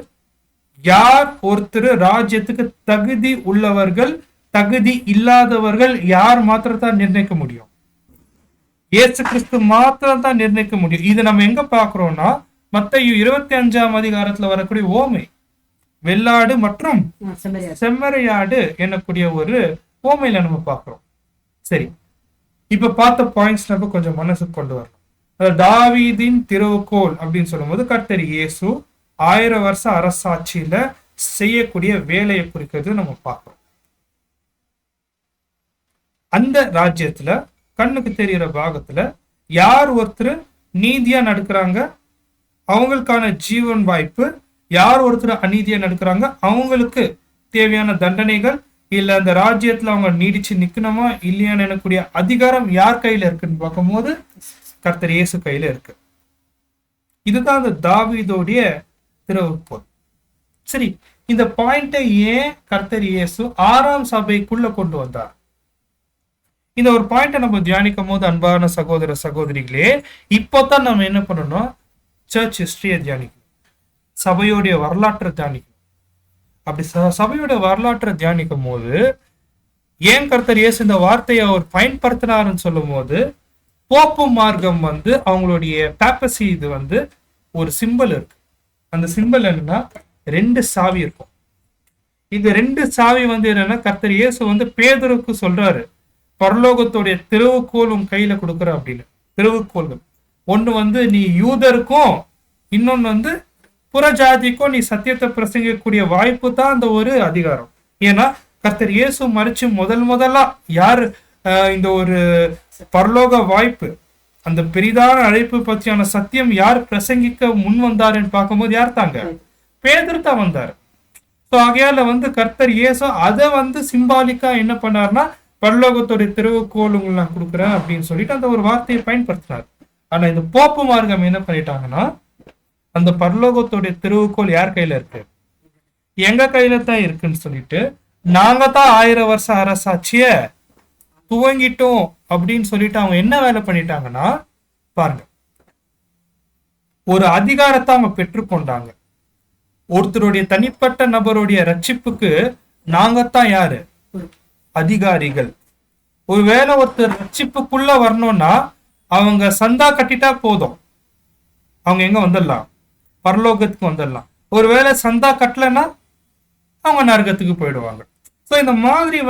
[SPEAKER 1] யார் ஒருத்தர் ராஜ்யத்துக்கு தகுதி உள்ளவர்கள், தகுதி இல்லாதவர்கள் யார் மாத்திரம் தான் நிர்ணயிக்க முடியும், இயேசு கிறிஸ்து மாத்திரம் தான் நிர்ணயிக்க முடியும். இது நம்ம எங்க பாக்குறோம்னா மத்தேயு 25ஆம் அதிகாரத்துல வரக்கூடிய ஓமை, வெள்ளாடு மற்றும் செம்மறியாடு என்னக்கூடிய ஒரு ஓமையில நம்ம பாக்குறோம். சரி, இப்ப பார்த்த பாயிண்ட்ஸ் நம்ம கொஞ்சம் மனசுக்கு கொண்டு வரணும். தாவீதின் திறவுகோல் அப்படின்னு சொல்லும்போது கர்த்தர் இயேசு 1000 வருஷ அரசாட்சியில செய்யக்கூடிய வேலையை குறிக்கிறது நம்ம பார்க்கிறோம். அந்த ராஜ்யத்துல கண்ணுக்கு தெரிகிற பாகத்துல யார் ஒருத்தர் நீதியா நடக்கிறாங்க அவங்களுக்கான ஜீவன் வாய்ப்பு, யார் ஒருத்தர் அநீதியா நடக்கிறாங்க அவங்களுக்கு தேவையான தண்டனைகள், இல்ல அந்த ராஜ்யத்துல அவங்க நீடிச்சு நிக்கணுமா இல்லையான்னு எனக்கூடிய அதிகாரம் யார் கையில இருக்குன்னு பார்க்கும்போது கர்த்தர் இயேசு கையில இருக்கு. இதுதான் அந்த தாவீதோடைய திறவுகோல். சரி, இந்த பாயிண்டை ஏன் கர்த்தர் இயேசு 6ஆம் சபைக்குள்ள கொண்டு வந்தார்? இந்த ஒரு பாயிண்டை நம்ம தியானிக்கும் போது அன்பான சகோதர சகோதரிகளே, இப்போதான் நம்ம என்ன பண்ணணும், சர்ச் ஹிஸ்டரியை தியானிக்கணும், சபையோடைய வரலாற்றை தியானிக்கணும். அப்படி சபையோட வரலாற்றை தியானிக்கும் போது ஏன் கர்த்தர் இயேசு இந்த வார்த்தையை அவர் பயன்படுத்தினாருன்னு சொல்லும் போது, போப்பு மார்க்கம் அவங்களுடைய பேப்பசி இது ஒரு சிம்பல் இருக்கு. அந்த சிம்பல் என்னன்னா 2 சாவி இருக்கும். இந்த 2 சாவி என்னன்னா கர்த்தர் இயேசு பேதுருக்கு சொல்றாரு, பரலோகத்துடைய திறவுகோல் கையில கொடுக்குற அப்படின்னு. திறவுகோள்கள் ஒண்ணு நீ யூதருக்கும் இன்னொன்னு புறஜாதிக்கும் நீ சத்தியத்தை பிரசங்கக்கூடிய வாய்ப்பு தான் அந்த ஒரு அதிகாரம். ஏன்னா கர்த்தர் இயேசு மறிச்சு முதலா யாரு இந்த ஒரு பரலோக வாய்ப்பு, அந்த பெரிதான அழைப்பு பற்றியான சத்தியம் யார் பிரசங்கிக்க முன் வந்தாருன்னு பார்க்கும்போது யார் தாங்க? பேதுரு தான் வந்தாரு. ஆகையால கர்த்தர் இயேசு அதை சிம்பாலிக்கா என்ன பண்ணாருன்னா பரலோகத்துடைய திறவுகோல் நான் கொடுக்குறேன் அப்படின்னு சொல்லிட்டு அந்த ஒரு வார்த்தையை பயன்படுத்தினார். ஆனா இந்த போப்பு மார்க்கம் என்ன பண்ணிட்டாங்கன்னா, அந்த பரலோகத்துடைய திறவுகோல் யார் கையில இருக்கு? எங்க கையில தான் இருக்குன்னு சொல்லிட்டு நாங்க தான் 1000 வருஷ அரசாட்சிய துவங்கிட்டோம் அப்படின்னு சொல்லிட்டு அவங்க என்ன வேலை பண்ணிட்டாங்கன்னா, பாருங்க, ஒரு அதிகாரத்தை அவங்க பெற்றுக்கொண்டாங்க. ஒருத்தருடைய தனிப்பட்ட நபருடைய ரட்சிப்புக்கு நாங்கத்தான் யாரு? அதிகாரிகள். ஒருவேளை ஒருத்தர் ரட்சிப்புக்குள்ள வரணும்னா அவங்க சந்தா கட்டிட்டா போதும், அவங்க எங்க வந்துடலாம்? பரலோகத்துக்கு வந்துடலாம். ஒருவேளை சந்தா கட்டலன்னா அவங்க நரகத்துக்கு போயிடுவாங்க. ஸோ இந்த மாதிரி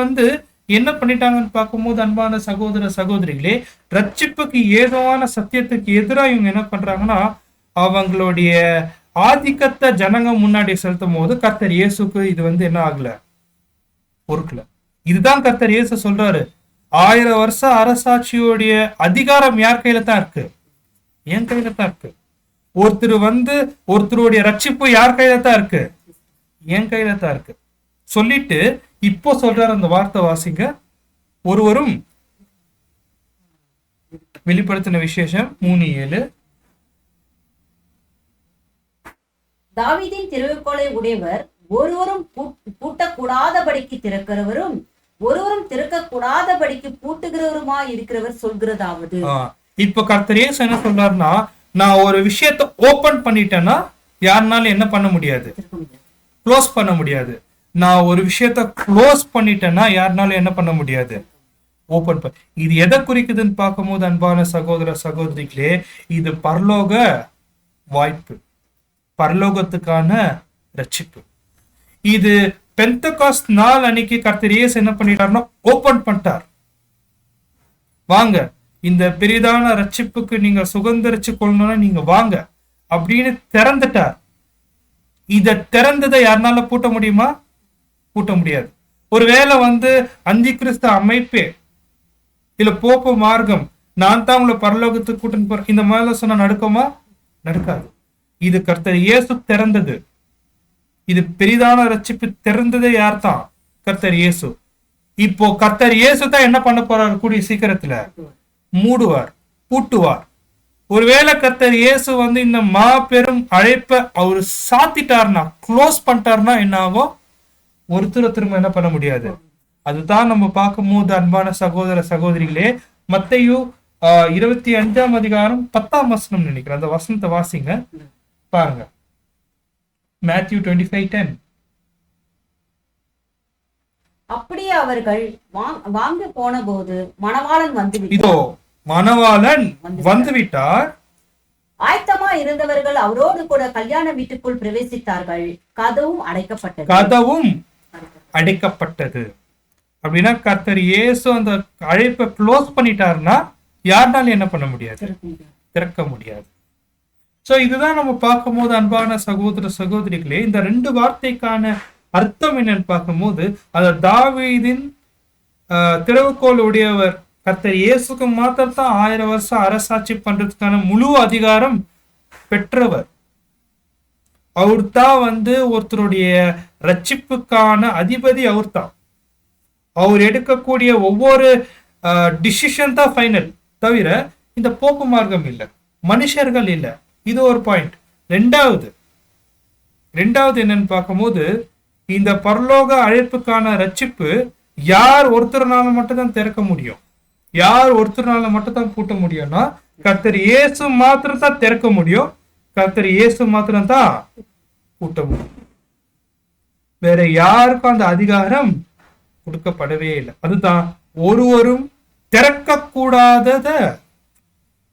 [SPEAKER 1] என்ன பண்ணிட்டாங்கன்னு பார்க்கும்போது அன்பான சகோதர சகோதரிகளே, ரட்சிப்புக்கு ஏதுவான சத்தியத்துக்கு எதிராக இவங்க என்ன பண்றாங்கன்னா, அவங்களுடைய ஆதிக்கத்தை ஜனங்க முன்னாடி செலுத்தும் போது கர்த்தர் இயேசுக்கு இது என்ன ஆகல, பொறுக்கல. இதுதான் கர்த்தர் இயேசு சொல்றாரு, 1000 வருஷ அரசாட்சியோடைய அதிகாரம் யார் கையில தான் இருக்கு? என் கையில தான் இருக்கு. ஒருத்தருடைய ரட்சிப்பு யார் கையில தான் இருக்கு? என் கையில தான் இருக்கு சொல்லிட்டு இப்போ சொல்றாரு அந்த வார்த்தை வாசிங்க. ஒருவரும் வெளிப்படுத்தின விசேஷம் 3:7.
[SPEAKER 2] தாவீதின் திறவுகோலை உடையவர் ஒருவரும் பூட்டக்கூடாதபடிக்கு திறக்கிறவரும் ஒருவரும் திறக்கக்கூடாதபடிக்கு பூட்டுகிறவருமா இருக்கிறவர் சொல்கிறதாவது.
[SPEAKER 1] இப்ப கர்த்தர் இயேசு என்ன சொல்றாருன்னா, நான் ஒரு விஷயத்தை ஓபன் பண்ணிட்டேன்னா யாருனாலும் என்ன பண்ண முடியாது? க்ளோஸ் பண்ண முடியாது. நான் ஒரு விஷயத்த க்ளோஸ் பண்ணிட்டேன்னா யாருனாலும் என்ன பண்ண முடியாது? ஓபன் பண்ண. இது எதை குறிக்குதுன்னு பார்க்கும்போது அன்பான சகோதர சகோதரிகளே, இது பரலோக வாய்ப்பு, பரலோகத்துக்கான ரட்சிப்பு. இது பெந்தெகோஸ்து நாள் அன்னைக்கு கர்த்தர் இயேசு என்ன பண்ணிட்டாருன்னா ஓபன் பண்ணிட்டார். வாங்க, இந்த பெரிதான ரட்சிப்புக்கு நீங்க சுதந்திரிச்சு கொள்ளணும்னா நீங்க வாங்க அப்படின்னு திறந்துட்டார். இத திறந்ததை யாருனால பூட்ட முடியுமா? பூட்ட முடியாது. ஒருவேளை அந்தி கிறிஸ்து அமைப்பே இல்ல போப்பு மார்க்கம் நான் தான் உங்களை பரலோகத்துக்கு கூட்டின்னு போறேன் இந்த மாதிரி சொன்னா நடக்குமா? நடக்காது. இது கர்த்தர் இயேசு திறந்தது. இது பெரிதான ரட்சிப்பு திறந்ததே யார் தான்? கர்த்தர் இயேசு. இப்போ கர்த்தர் இயேசு தான் என்ன பண்ண போறாரு? கூடிய சீக்கிரத்துல மூடுவார், பூட்டுவார். ஒருவேளை கர்த்தர் இயேசு இந்த மாபெரும் அழைப்பை அவரு சாத்திட்டார்னா, க்ளோஸ் பண்ணிட்டார்னா என்ன ஆகும்? ஒருத்தர் திரும்ப என்ன பண்ண முடியாது. அதுதான் நம்ம பார்க்கும்போது அன்பான சகோதர சகோதரிகளே, மத்தேயு 25ஆம் அதிகாரம் 10ஆம் வசனம் நினைக்கிறேன். அந்த வசனத்தை வாசிங்க பாருங்க. மேத்யூ 25:10.
[SPEAKER 2] அப்படியே அவர்கள் வாங்க போன போது மணவாளன்
[SPEAKER 1] இதோ மணவாளன் வந்துவிட்டார்.
[SPEAKER 2] ஆயத்தமா இருந்தவர்கள் அவரோடு கூட கல்யாண வீட்டுக்குள் பிரவேசித்தார்கள். கதவும்
[SPEAKER 1] அடைக்கப்பட்டது. அப்படின்னா கர்த்தர் இயேசு அந்த அழைப்பை க்ளோஸ் பண்ணிட்டாருன்னா யாருனாலும் என்ன பண்ண முடியாது? திறக்க முடியாது. சோ இதுதான் நம்ம பார்க்கும்போது அன்பான சகோதர சகோதரிகளே, இந்த 2 வார்த்தைக்கான அர்த்தம் என்னன்னு பார்க்கும்போது, அது தாவீதின் திறவுகோல் உடையவர் கர்த்தர் இயேசுக்கு மாத்திரம் தான் 1000 வருஷம் அரசாட்சி பண்றதுக்கான முழு அதிகாரம் பெற்றவர். அவர் தான் ஒருத்தருடைய ரட்சிப்புக்கான அதிபதி. அவர் தான். அவர் எடுக்கக்கூடிய ஒவ்வொரு டிசிஷன் தான் ஃபைனல், தவிர இந்த போப்பு மார்க்கம் இல்லை, மனுஷர்கள் இல்லை. இது ஒரு பாயிண்ட். ரெண்டாவது என்னன்னு பார்க்கும்போது, இந்த பரலோக அழைப்புக்கான ரட்சிப்பு யார் ஒருத்தர்னால மட்டும் தான் திறக்க முடியும், யார் ஒருத்தர்னால மட்டும் தான் பூட்ட முடியும்னா கர்த்தர் இயேசு மாத்திரம் தான் திறக்க முடியும், கர்த்தர் இயேசு மாத்திரம் தான் பூட்ட முடியும். வேற யாருக்கும் அந்த அதிகாரம் கொடுக்கப்படவே இல்லை. அதுதான் ஒருவரும் திறக்க கூடாதத.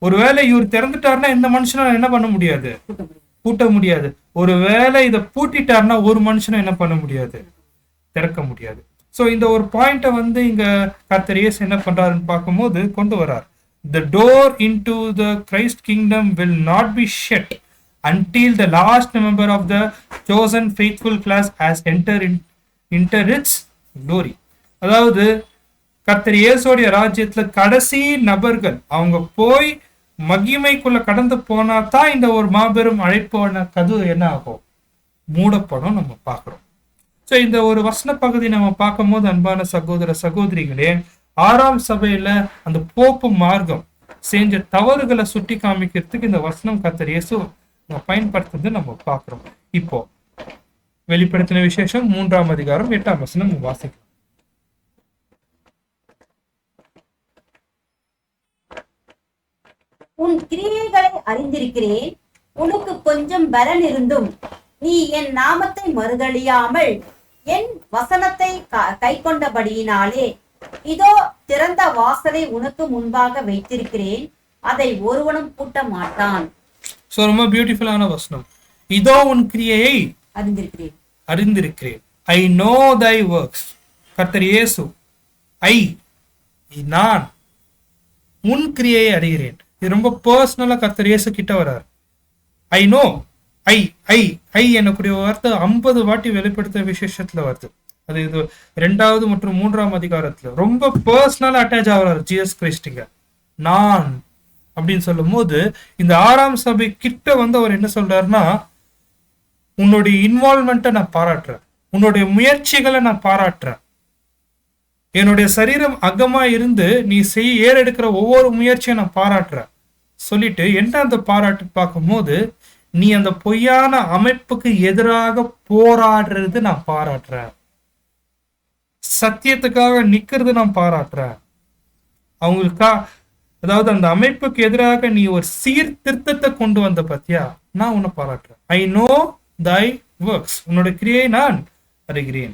[SPEAKER 1] ஒருவேளை இவர் திறந்துட்டாருன்னா இந்த மனுஷனால என்ன பண்ண முடியாது, பூட்ட முடியாது. ஒருவேளை இதை பூட்டிட்டாருன்னா ஒரு மனுஷனும் என்ன பண்ண முடியாது, திறக்க முடியாது. சோ இந்த ஒரு பாயிண்ட இங்க கர்த்தர் இயேசு என்ன பண்றாருன்னு பார்க்கும்போது கொண்டு வர்றார். The door into the Christ kingdom will not be shut until the last member of the chosen faithful class has entered its glory. அதாவது கர்த்தர் இயேசுடைய ராஜ்யத்துல கடைசி நபர்கள் அவங்க போய் மகிமைக்குள்ள கடந்து போனா தான் இந்த ஒரு மாபெரும் அழைப்பான கதவு என்ன ஆகும், மூடப்படும் நம்ம பார்க்கிறோம். சோ இந்த ஒரு வசன பகுதி நம்ம பார்க்கும்போது அன்பான சகோதர சகோதரிகளே, 6ஆம் சபையில அந்த போப்பு மார்க்கம் செஞ்ச தவறுகளை சுட்டி காமிக்கிறதுக்கு இந்த வசனம் கர்த்தர் இயேசு பயன்படுத்துறது நம்ம பார்க்கிறோம். இப்போ வெளிப்படுத்தின விசேஷம் 3ஆம் அதிகாரம் 8ஆம் வசனம் வாசிக்கலாம்.
[SPEAKER 2] உன் கிரியைகளை அறிந்திருக்கிறேன், உனக்கு கொஞ்சம் பலன் இருந்தும் நீ என் நாமத்தை மறுதலியாமல் என் வசனத்தை கை கொண்டபடியினாலே இதோ திறந்த வாசலை உனக்கு முன்பாக வைத்திருக்கிறேன், அதை ஒருவனும் பூட்ட மாட்டான்.
[SPEAKER 1] சோ ரொம்ப பியூட்டிஃபுல்லான வசனம். இதோ உன் கிரியையை அறிந்திருக்கிறேன். I know thy works. கர்த்தர் இயேசு நான் உன் கிரியையை அறிகிறேன். இது ரொம்ப பர்சனலா கர்த்தர் இயேசு கிட்ட வர்றார். ஐ நோ, ஐ என்னக்கூடிய வார்த்தை 50 வாட்டி வெளிப்படுத்த விசேஷத்துல வருது. அது இது 2வது மற்றும் 3ஆம் அதிகாரத்துல ரொம்ப பர்சனலா அட்டாச் ஆகிறார் ஜீசஸ் கிறிஸ்டிங்க. நான் அப்படின்னு சொல்லும் போது இந்த 6ஆம் சபை கிட்ட அவர் என்ன சொல்றாருன்னா, உன்னுடைய இன்வால்வ்மெண்ட்டை நான் பாராட்டுறேன், உன்னுடைய முயற்சிகளை நான் பாராட்டுறேன், என்னுடைய சரீரம் அகமா இருந்து நீ ஏறெடுக்கிற ஒவ்வொரு முயற்சியை நான் பாராட்டுறேன் சொல்லிட்டு என்ன அந்த பாராட்டு பார்க்கும்போது, நீ அந்த பொய்யான அமைப்புக்கு எதிராக போராடுறது நான் பாராட்டுறேன், சத்தியத்துக்காக நிக்கிறது நான் பாராட்டுறேன், அவங்களுக்கா அதாவது அந்த அமைப்புக்கு எதிராக நீ ஒரு சீர்திருத்தத்தை கொண்டு வந்த பத்தியா, நான் உன்னை பாராட்டுறேன். ஐ நோ தை ஒர்க்ஸ், உன்னோட கிரியை நான் அறிகிறேன்.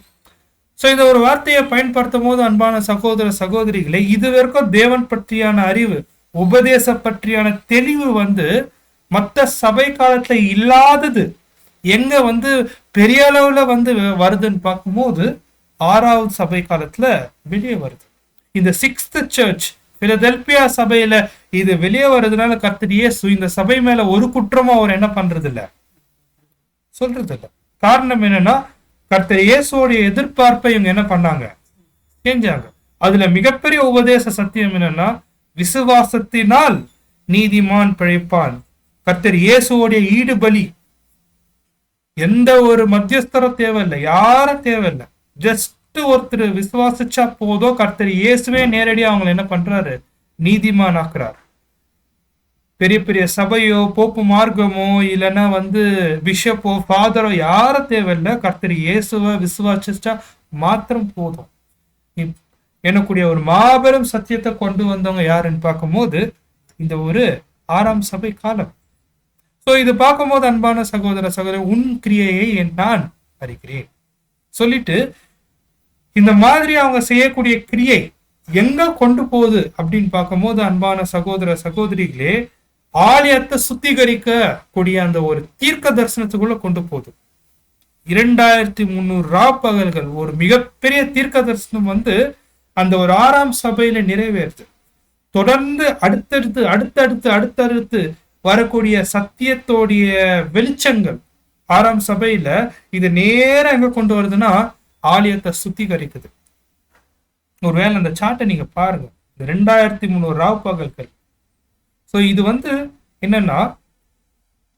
[SPEAKER 1] சோ இந்த ஒரு வார்த்தையை பயன்படுத்தும் போது அன்பான சகோதர சகோதரிகளை, இது வரைக்கும் தேவன் பற்றியான அறிவு, உபதேச பற்றியான தெளிவு மற்ற சபை காலத்துல இல்லாதது எங்க பெரிய அளவுல வருதுன்னு பார்க்கும்போது 6வது சபை காலத்துல வெளியே வருது. இந்த 6th சர்ச் பிலதெல்பியா சபையில இது வெளியே வருதுனால கர்த்தர் இயேசு இந்த சபை மேல ஒரு குற்றமும் அவர் என்ன பண்றது இல்ல, சொல்றது இல்ல. காரணம் என்னன்னா, கர்த்தர் இயேசுடைய எதிர்பார்ப்பை இவங்க என்ன பண்ணாங்க, செஞ்சாங்க. அதுல மிகப்பெரிய உபதேச சத்தியம் என்னன்னா, விசுவாசத்தினால் நீதிமான் பிழைப்பான். கர்த்தர் இயேசுடைய ஈடுபலி, எந்த ஒரு மத்தியஸ்தரும் தேவையில்லை, யாரும் தேவையில்லை, ஜஸ்ட் ஒருத்தர் விசுவாசிச்சா போதும், கர்த்தர் இயேசுவே நேரடியா அவங்களை என்ன பண்றாரு, நீதிமான் ஆக்குறார். பெரிய பெரிய சபையோ போப்பு மார்க்கமோ இல்லைன்னா பிஷப்போ ஃபாதரோ யாரும் தேவையில்லை, கர்த்தர் இயேசுவை விசுவாசிச்சா மாத்திரம் போதும். எனக்குடைய ஒரு மாபெரும் சத்தியத்தை கொண்டு வந்தவங்க யாருன்னு பார்க்கும்போது இந்த ஒரு 6ஆம் சபை காலம். சோ இது பார்க்கும்போது அன்பான சகோதர சகோதரி, உன் கிரியையை நான் அறிகிறேன் சொல்லிட்டு இந்த மாதிரி அவங்க செய்யக்கூடிய கிரியை எங்க கொண்டு போகுது அப்படின்னு பார்க்கும்போது அன்பான சகோதர சகோதரிகளே, ஆலயத்தை சுத்திகரிக்க கூடிய அந்த ஒரு தீர்க்க தரிசனத்துக்குள்ள கொண்டு போகுது. 2300 ராப்பகல்கள் ஒரு மிகப்பெரிய தீர்க்க தரிசனம் அந்த ஒரு 6ஆம் சபையில நிறைவேறுது. தொடர்ந்து அடுத்தடுத்து வரக்கூடிய சத்தியத்தோடைய வெளிச்சங்கள் 6ஆம் சபையில இது நேரம் எங்க கொண்டு வருதுன்னா ஆலயத்தை சுத்திகரிக்குது. ஒருவேளை அந்த சார்ட்டை நீங்க பாருங்க, 2300 ராவ் பகல்கள். சோ இது என்னன்னா,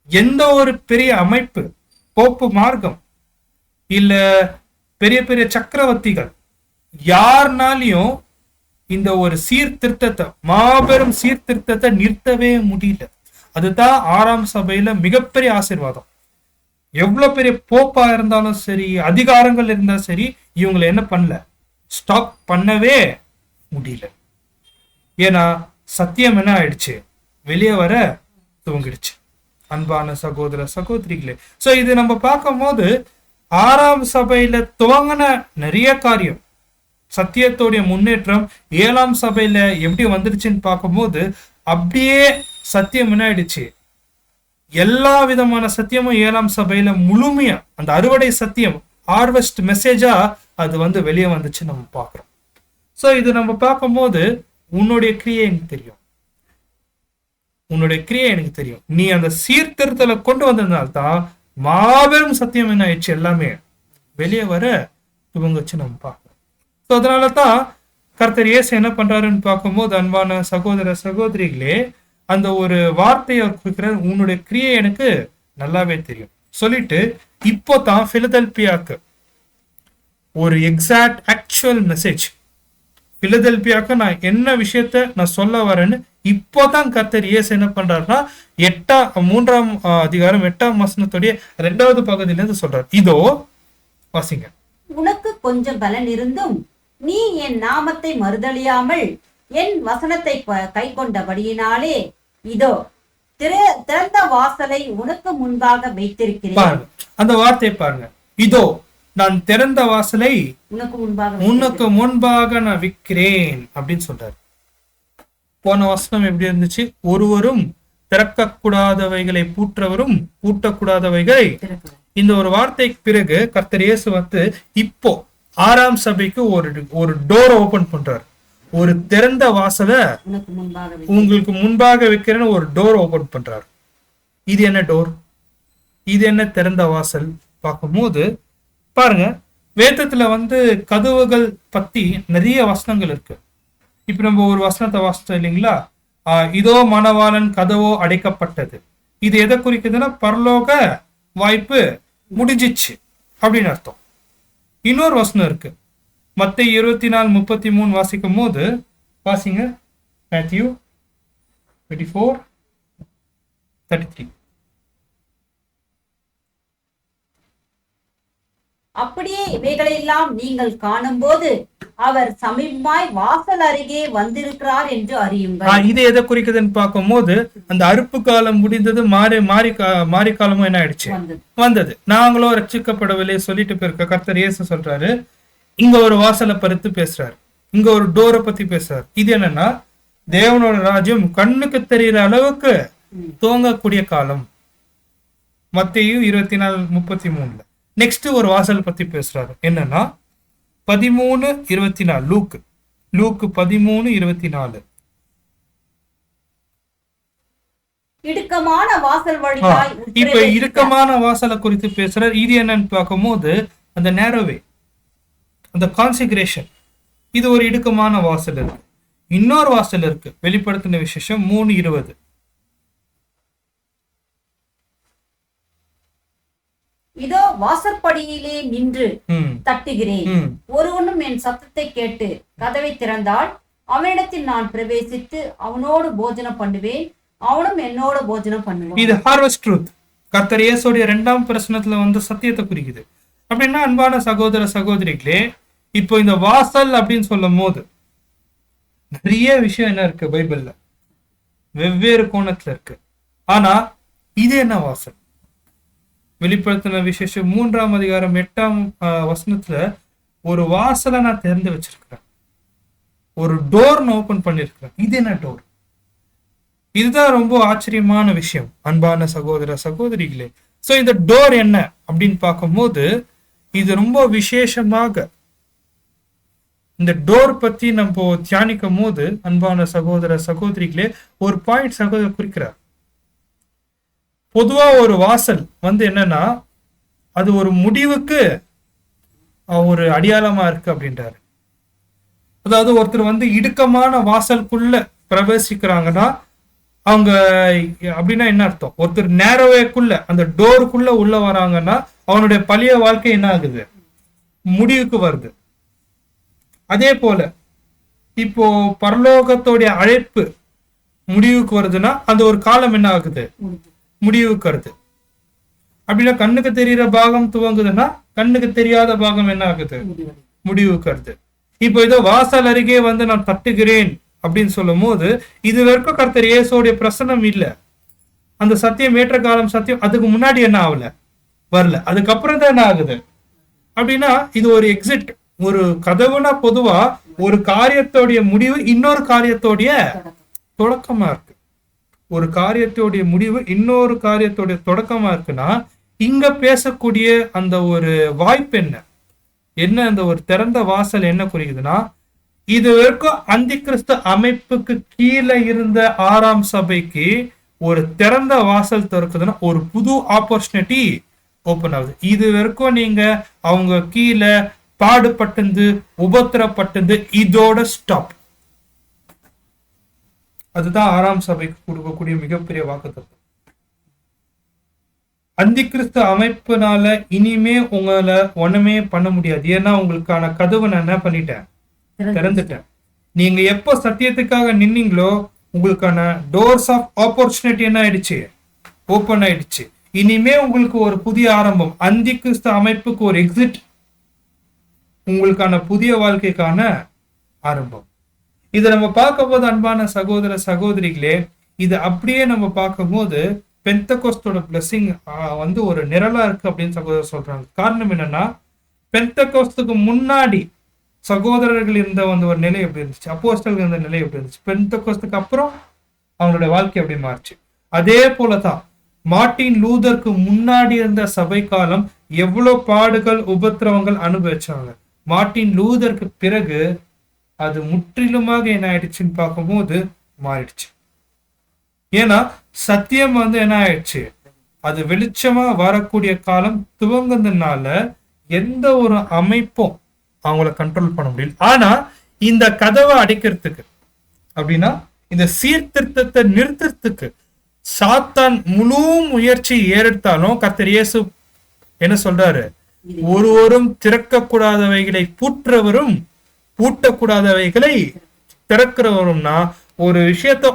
[SPEAKER 1] எந்த ஒரு பெரிய அமைப்பு, போப்பு மார்க்கம் இல்ல பெரிய பெரிய சக்கரவர்த்திகள் யாருனாலையும் இந்த ஒரு சீர்திருத்தத்தை, மாபெரும் சீர்திருத்தத்தை நிறுத்தவே முடியல. அதுதான் 6ஆம் சபையில மிகப்பெரிய ஆசீர்வாதம். எவ்வளவு பெரிய போப்பா இருந்தாலும் சரி, அதிகாரங்கள் இருந்தாலும் சரி, இவங்களை என்ன பண்ணல, ஸ்டாப் பண்ணவே முடியல. ஏன்னா சத்தியம் என்ன ஆயிடுச்சு, வெளியே வர துவங்கிடுச்சு. அன்பான சகோதர சகோதரிகளே, சோ இது நம்ம பார்க்கும் போது 6ஆம் சபையில துவங்கின நிறைய காரியம், சத்தியத்தோடைய முன்னேற்றம் 7ஆம் சபையில எப்படி வந்துருச்சுன்னு பார்க்கும்போது அப்படியே சத்தியம் என்ன ஆயிடுச்சு, எல்லா விதமான சத்தியமும் 7ஆம் சபையில முழுமையா அந்த அறுவடை சத்தியம், ஹார்வெஸ்ட் மெசேஜா அது வெளியே வந்துச்சு நம்ம பார்க்கிறோம். சோ இது நம்ம பார்க்கும்போது உன்னுடைய கிரியை எனக்கு தெரியும், உன்னுடைய கிரியை எனக்கு தெரியும். நீ அந்த சீர்திருத்தல கொண்டு வந்ததுனால்தான் மாபெரும் சத்தியம் என்ன ஆயிடுச்சு, எல்லாமே வெளியே வர துவங்குச்சு நம்ம பார்க்கணும். ஸோ அதனாலதான் கர்த்தர் இயேசு என்ன பண்றாருன்னு பார்க்கும்போது, அன்பான சகோதர சகோதரிகளே, அந்த ஒரு வார்த்தையை அவர் கொடுக்கிறார், உன்னுடைய கிரியை எனக்கு நல்லாவே தெரியும் சொல்லிட்டு, இப்போதான் பிலதெல்பியாக்கு ஒரு எக்ஸாக்ட் ஆக்சுவல் மெசேஜ், பிலதெல்பியாக்கு நான் என்ன விஷயத்த நான் சொல்ல வரேன்னு இப்போதான் கர்த்தர் இயேசு என்ன பண்றாருன்னா 3ஆம் அதிகாரம் 8ஆம் வசனத்துடைய 2வது பகுதியில இருந்து சொல்றாரு. இதோ வாசிங்க.
[SPEAKER 2] உனக்கு கொஞ்சம் பலன் இருந்தும் நீ என் நாமத்தை மறுதலியாமல் என் வசனத்தை கை கொண்டபடியினாலே இதோ திறந்த வாசலை உனக்கு முன்பாக வைத்திருக்கிறேன்.
[SPEAKER 1] அந்த வார்த்தையை பாருங்க, இதோ நான் திறந்த வாசலை உனக்கு முன்பாக நான் விற்கிறேன் அப்படின்னு சொல்றாரு. போன வசனம் எப்படி இருந்துச்சு, ஒருவரும் திறக்கக்கூடாதவைகளை பூற்றவரும் பூட்டக்கூடாதவைகளை. இந்த ஒரு வார்த்தைக்கு பிறகு கர்த்தர் இயேசு இப்போ 6ஆம் சபைக்கு ஒரு டோர் ஓபன் பண்றாரு, ஒரு திறந்த வாசலை உங்களுக்கு முன்பாக வைக்கிறேன்னு ஒரு டோர் ஓபன் பண்றாரு. இது என்ன டோர், இது என்ன திறந்த வாசல் பார்க்கும்போது பாருங்க, வேதத்துல கதவுகள் பத்தி நிறைய வசனங்கள் இருக்கு. இப்ப நம்ம ஒரு வசனத்தை வாசிச்சோம் இல்லைங்களா, இதோ மணவாளன் கதவோ அடைக்கப்பட்டது. இது எதை குறிக்குதுன்னா பரலோக வாய்ப்பு முடிஞ்சிச்சு அப்படின்னு அர்த்தம். இன்னொரு வசனம் இருக்கு, மத்தேயு 24:33 வாசிக்கும் போது வாசிங்க, மேத்யூ 24:33.
[SPEAKER 2] அப்படியே இவைகளெல்லாம் நீங்கள் காணும் போது அவர் சமீபமாய் வாசல் அருகே வந்திருக்கிறார் என்று அறியுங்கள்.
[SPEAKER 1] இது எதை குறிக்குதுன்னு பார்க்கும் போது, அந்த அறுப்பு காலம் முடிந்தது, மாறி காலமும் என்ன ஆயிடுச்சு வந்தது. நாங்களும் ரட்சிக்கப்படவில்லை சொல்லிட்டு போயிருக்க கர்த்தர் இயேசு சொல்றாரு, இங்க ஒரு வாசலை பறித்து பேசுறாரு, இங்க ஒரு டோரை பத்தி பேசுறாரு. இது என்னன்னா தேவனோட ராஜ்யம் கண்ணுக்கு தெரிகிற அளவுக்கு துவங்கக்கூடிய காலம். மத்தேயு 24:33. நெக்ஸ்ட் ஒரு வாசல் பத்தி பேசுறாரு, என்னன்னா 13:24. லூக்கு 13:24.
[SPEAKER 2] இடுக்கமான வாசல் வழியாய்
[SPEAKER 1] இப்ப இடுக்கமான வாசலை குறித்து பேசுறாரு. இது என்னன்னு பார்க்கும்போது அந்த நேரோவே, அந்த கான்சிகிரேஷன், இது ஒரு இடுக்கமான வாசல் இருக்கு. இன்னொரு வாசல் இருக்கு, வெளிப்படுத்தின விசேஷம் 3:20.
[SPEAKER 2] இதோ வாசற்படியிலே நின்று தட்டுகிறேன், ஒருவனும் என் சத்தத்தை கேட்டு கதவை திறந்தால் அவனிடத்தில் நான் பிரவேசித்து அவனோடு போஜனம் பண்ணுவேன், அவனும் என்னோட போஜனம் பண்ணுவான்.
[SPEAKER 1] இது ஹார்வெஸ்ட் ட்ரூத், கர்த்தர் இயேசுடைய 2ஆம் பிரசனத்துல சத்தியத்தை குறிக்குது. அப்படின்னா அன்பான சகோதர சகோதரிகளே, இப்போ இந்த வாசல் அப்படின்னு சொல்லும் போது நிறைய விஷயம் என்ன இருக்கு பைபிள்ல, வெவ்வேறு கோணத்துல இருக்கு. ஆனா இது என்ன வாசல்? வெளிப்படுத்தின விசேஷம் 3ஆம் அதிகாரம் 8ஆம் வசனத்துல ஒரு வாசலை நான் திறந்து வச்சிருக்கிறேன், ஒரு டோர் நான் ஓபன் பண்ணிருக்கிறேன். இது என்ன டோர்? இதுதான் ரொம்ப ஆச்சரியமான விஷயம் அன்பான சகோதர சகோதரிகளே. சோ இந்த டோர் என்ன அப்படின்னு பார்க்கும்போது, இது ரொம்ப விசேஷமாக இந்த டோர் பத்தி நம்ம தியானிக்கும் போது அன்பான சகோதர சகோதரிகளே, ஒரு பாயிண்ட் சகோதரர் குறிக்கிறார். பொதுவா ஒரு வாசல் வந்து என்னன்னா அது ஒரு முடிவுக்கு ஒரு அடையாளமா இருக்கு அப்படின்றாரு. அதாவது ஒருத்தர் வந்து இடுக்கமான வாசலுக்குள்ள பிரவேசிக்கிறாங்கன்னா அவங்க அப்படின்னா என்ன அர்த்தம்? ஒருத்தர் நேரோவேக்குள்ள அந்த டோருக்குள்ள உள்ள வராங்கன்னா அவனுடைய பழைய வாழ்க்கை என்ன ஆகுது? முடிவுக்கு வருது. அதே போல இப்போ பரலோகத்தோடைய அழைப்பு முடிவுக்கு வருதுன்னா அந்த ஒரு காலம் என்ன ஆகுது? முடிவுக்கு வருது. அப்படின்னா கண்ணுக்கு தெரிகிற பாகம் துவங்குதுன்னா கண்ணுக்கு தெரியாத பாகம் என்ன ஆகுது? முடிவுக்கு வருது. இப்போ இதோ வாசல் அருகே வந்து நான் தட்டுகிறேன் அப்படின்னு சொல்லும் போது இது வரைக்கும் கர்த்தர் இயேசுடைய பிரசனம் இல்ல. அந்த சத்தியம் ஏற்ற காலம் சத்தியம் அதுக்கு முன்னாடி என்ன ஆகல, வரல. அதுக்கப்புறம் தான் என்ன ஆகுது அப்படின்னா இது ஒரு எக்ஸிட். ஒரு கதவுனா பொதுவா ஒரு காரியத்தோடைய முடிவு இன்னொரு காரியத்தோடைய தொடக்கமா இருக்கு. ஒரு காரியத்தோடைய முடிவு இன்னொரு காரியத்தோடைய தொடக்கமா இருக்குன்னா இங்க பேசக்கூடிய அந்த ஒரு வாய்ப்பு என்ன அந்த ஒரு திறந்த வாசல் என்ன குறிக்குதுன்னா இது வரைக்கும் அந்தி கிறிஸ்து அமைப்புக்கு கீழே இருந்த 6ஆம் சபைக்கு ஒரு திறந்த வாசல் திறக்குதுன்னா ஒரு புது ஆப்பர்ச்சுனிட்டி ஓபன் ஆகுது. இது வரைக்கும் நீங்க அவங்க கீழே பாடுபட்டது உபத்திரப்பட்டது இதோட ஸ்டாப். அதுதான் 6ஆம் சபைக்கு கொடுக்கக்கூடிய மிகப்பெரிய வாக்குத்தத்தம். அந்தி கிறிஸ்து அமைப்புனால இனிமே உங்களை ஒண்ணுமே பண்ண முடியாது. ஏன்னா உங்களுக்கான கதவை நான் என்ன பண்ணிட்டேன்? திறந்துட்டேன். நீங்க எப்போ சத்தியத்துக்காக நின்னீங்களோ உங்களுக்கான டோர்ஸ் ஆஃப் ஆப்பர்ச்சுனிட்டி என்ன ஆயிடுச்சு? ஓபன் ஆயிடுச்சு. இனிமே உங்களுக்கு ஒரு புதிய ஆரம்பம். அந்தி கிறிஸ்து அமைப்புக்கு ஒரு எக்ஸிட், உங்களுக்கான புதிய வாழ்க்கைக்கான ஆரம்பம். இதை நம்ம பார்க்கும் போது அன்பான சகோதர சகோதரிகளே, இது அப்படியே நம்ம பார்க்கும் போது பெந்தகோஸ்தோட பிளெஸிங் வந்து ஒரு நிரலா இருக்கு அப்படின்னு சகோதரர் சொல்றாங்க. காரணம் என்னன்னா பெந்தகோஸ்துக்கு முன்னாடி சகோதரர்கள் இருந்த வந்து ஒரு நிலை எப்படி இருந்துச்சு, அப்போஸ்தலர்கள் இருந்த நிலை எப்படி இருந்துச்சு, பெந்தகோஸ்துக்கு அப்புறம் அவங்களுடைய வாழ்க்கை எப்படி மாறுச்சு. அதே போலதான் மார்ட்டின் லூதருக்கு முன்னாடி இருந்த சபை காலம் எவ்வளவு பாடுகள் உபத்திரவங்கள் அனுபவிச்சாங்க. மார்ட்டின் லூதருக்கு பிறகு அது முற்றிலுமாக என்ன ஆயிடுச்சுன்னு பார்க்கும்போது மாறிடுச்சு. ஏன்னா சத்தியம் வந்து என்ன ஆயிடுச்சு, அது வெளிச்சமா வரக்கூடிய காலம் துவங்குறதுனால எந்த ஒரு அமைப்பும் அவங்கள கண்ட்ரோல் பண்ண முடியல. ஆனா இந்த கதவை அடைக்கிறதுக்கு அப்படின்னா இந்த சீர்திருத்தத்தை நிறுத்துறதுக்கு சாத்தான் முழு முயற்சி ஏறெடுத்தாலும் கர்த்தர் இயேசு என்ன சொல்றாரு? ஒருவரும் திறக்க கூடாதவைகளை பூற்றவரும் பூட்டக்கூடாதவைகளை திறக்கிறவரும்னா ஒரு விஷயத்த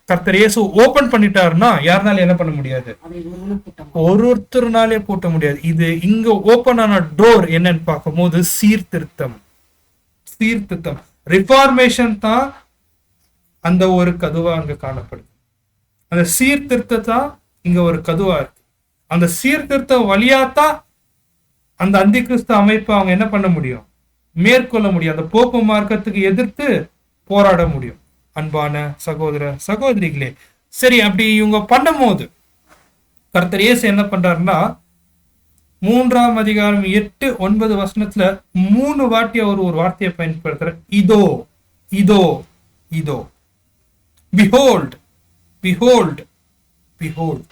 [SPEAKER 1] கர்த்தர் இயேசு ஓபன் பண்ணிட்டாருன்னா யாருனால என்ன பண்ண முடியாது? ஒருத்தருனாலே பூட்ட முடியாது. இது இங்க ஓபன் ஆன டோர் என்னன்னு பார்க்கும் போது சீர்திருத்தம். ரிஃபார்மேஷன் தான் அந்த ஒரு கதுவா அங்க காணப்படுது. அந்த சீர்திருத்தம் இங்க ஒரு கதுவா இருக்கு. அந்த சீர்திருத்தம் வழியாத்தான் அந்த அந்தி கிறிஸ்து அமைப்பை அவங்க என்ன பண்ண முடியும்? மேற்கொள்ள முடியும். அந்த போப்பு மார்க்கத்துக்கு எதிர்த்து போராட முடியும். அன்பான சகோதர சகோதரிகளே, சரி, அப்படி இவங்க பண்ணும் போது கர்த்தர் இயேசு என்ன பண்றாருன்னா 3ஆம் அதிகாரம் 8-9 வசனத்துல 3 வாட்டி அவர் ஒரு வார்த்தையை பயன்படுத்துற. இதோ இதோ இதோ, behold behold behold.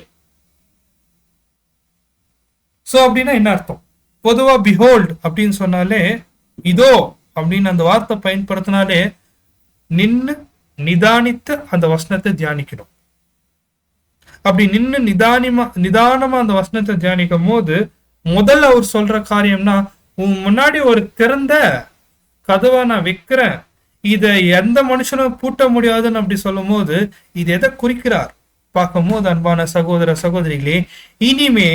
[SPEAKER 1] சோ அப்படின்னா என்ன அர்த்தம்? பொதுவா behold அப்படின்னு சொன்னாலே, இதோ அப்படின்னு அந்த வார்த்தை பயன்படுத்தினாலே நின்னு நிதானித்து அந்த வசனத்தை தியானிக்கணும். அப்படி நின்னு நிதானமா அந்த வசனத்தை தியானிக்கும் போது முதல்ல அவர் சொல்ற காரியம்னா, உன் முன்னாடி ஒரு திறந்த கதவை நான் வைக்கிறேன், இதை எந்த மனுஷனும் பூட்ட முடியாதுன்னு அப்படி சொல்லும் போது இது எதை குறிக்கிறார் பார்க்கும் போது அன்பான சகோதர சகோதரிகளே, இனிமே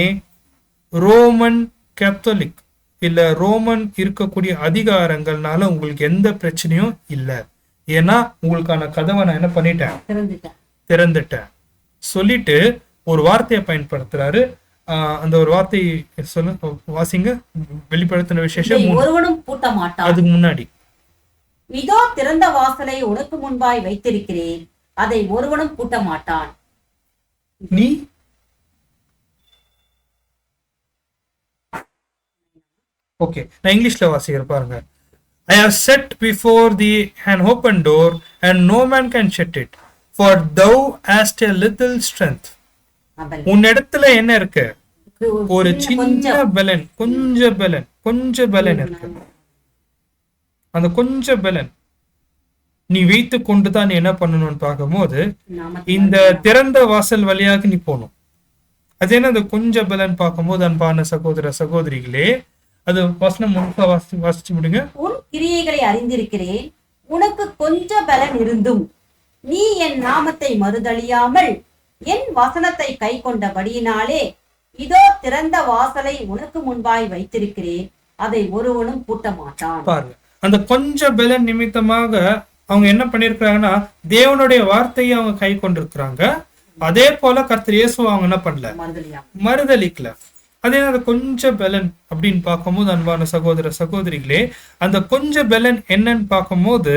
[SPEAKER 1] ரோமன் கேத்தலிக் இல்ல ரோமன் இருக்கக்கூடிய அதிகாரங்கள்னால உங்களுக்கு எந்த பிரச்சனையும் இல்லை. ஏன்னா உங்களுக்கான கதவை நான் என்ன பண்ணிட்டேன்? திறந்துட்டேன் சொல்லிட்டு ஒரு வார்த்தையை பயன்படுத்துறாரு. அந்த ஒரு வார்த்தை சொல்ல வாசிங்க. வெளிப்படுத்தின விசேஷம்
[SPEAKER 2] ஒருவனும் பூட்ட மாட்டான்.
[SPEAKER 1] அதுக்கு முன்னாடி
[SPEAKER 2] இதோ திறந்த வாசலை உனக்கு முன்பாய் வைத்திருக்கிறேன், அதை ஒருவனும் பூட்ட மாட்டான்.
[SPEAKER 1] நீ ஓகே, நான் இங்கிலீஷ்ல வாசிக்கிற பாருங்க. I have set before thee an open door, and no man can shut it. For thou hast a little strength,
[SPEAKER 2] அவள்
[SPEAKER 1] உன்னிடத்துல என்ன இருக்கு? ஒரு சின்ன
[SPEAKER 2] கொஞ்சம்
[SPEAKER 1] பலன், கொஞ்ச பலன் இருக்கு. அந்த கொஞ்ச பலன் நீ வைத்து கொண்டுதான் நீ என்ன பண்ணணும்னு பார்க்கும்போது இந்த திறந்த வாசல் வழியாக நீ போகணும். அது என்ன அந்த கொஞ்ச பலன் பார்க்கும்போது அன்பான சகோதர சகோதரிகளே, அது வசனம் முழுக்க வாசிச்சு விடுங்க.
[SPEAKER 2] உன் கிரியைகளை அறிந்திருக்கிறேன், உனக்கு கொஞ்ச பலன் இருந்தும் நீ என் நாமத்தை மறுதலியாமல் என் வசனத்தை கை கொண்டபடியினாலே இதோ திறந்த வாசலை உனக்கு முன்பாய் வைத்திருக்கிறேன், அதை ஒருவனும் பூட்ட மாட்டான்.
[SPEAKER 1] பாருங்க, அந்த கொஞ்ச பலன் நிமித்தமாக அவங்க என்ன பண்ணிருக்கிறாங்கன்னா தேவனுடைய வார்த்தையை அவங்க கை கொண்டிருக்கிறாங்க. அதே போல கர்த்தர் இயேசுவை அவங்க என்ன பண்ணல, மறுதலிக்கல. அதே அந்த கொஞ்ச பலன் அப்படின்னு பார்க்கும்போது அன்பான சகோதர சகோதரிகளே, அந்த கொஞ்ச பலன் என்னன்னு பார்க்கும்போது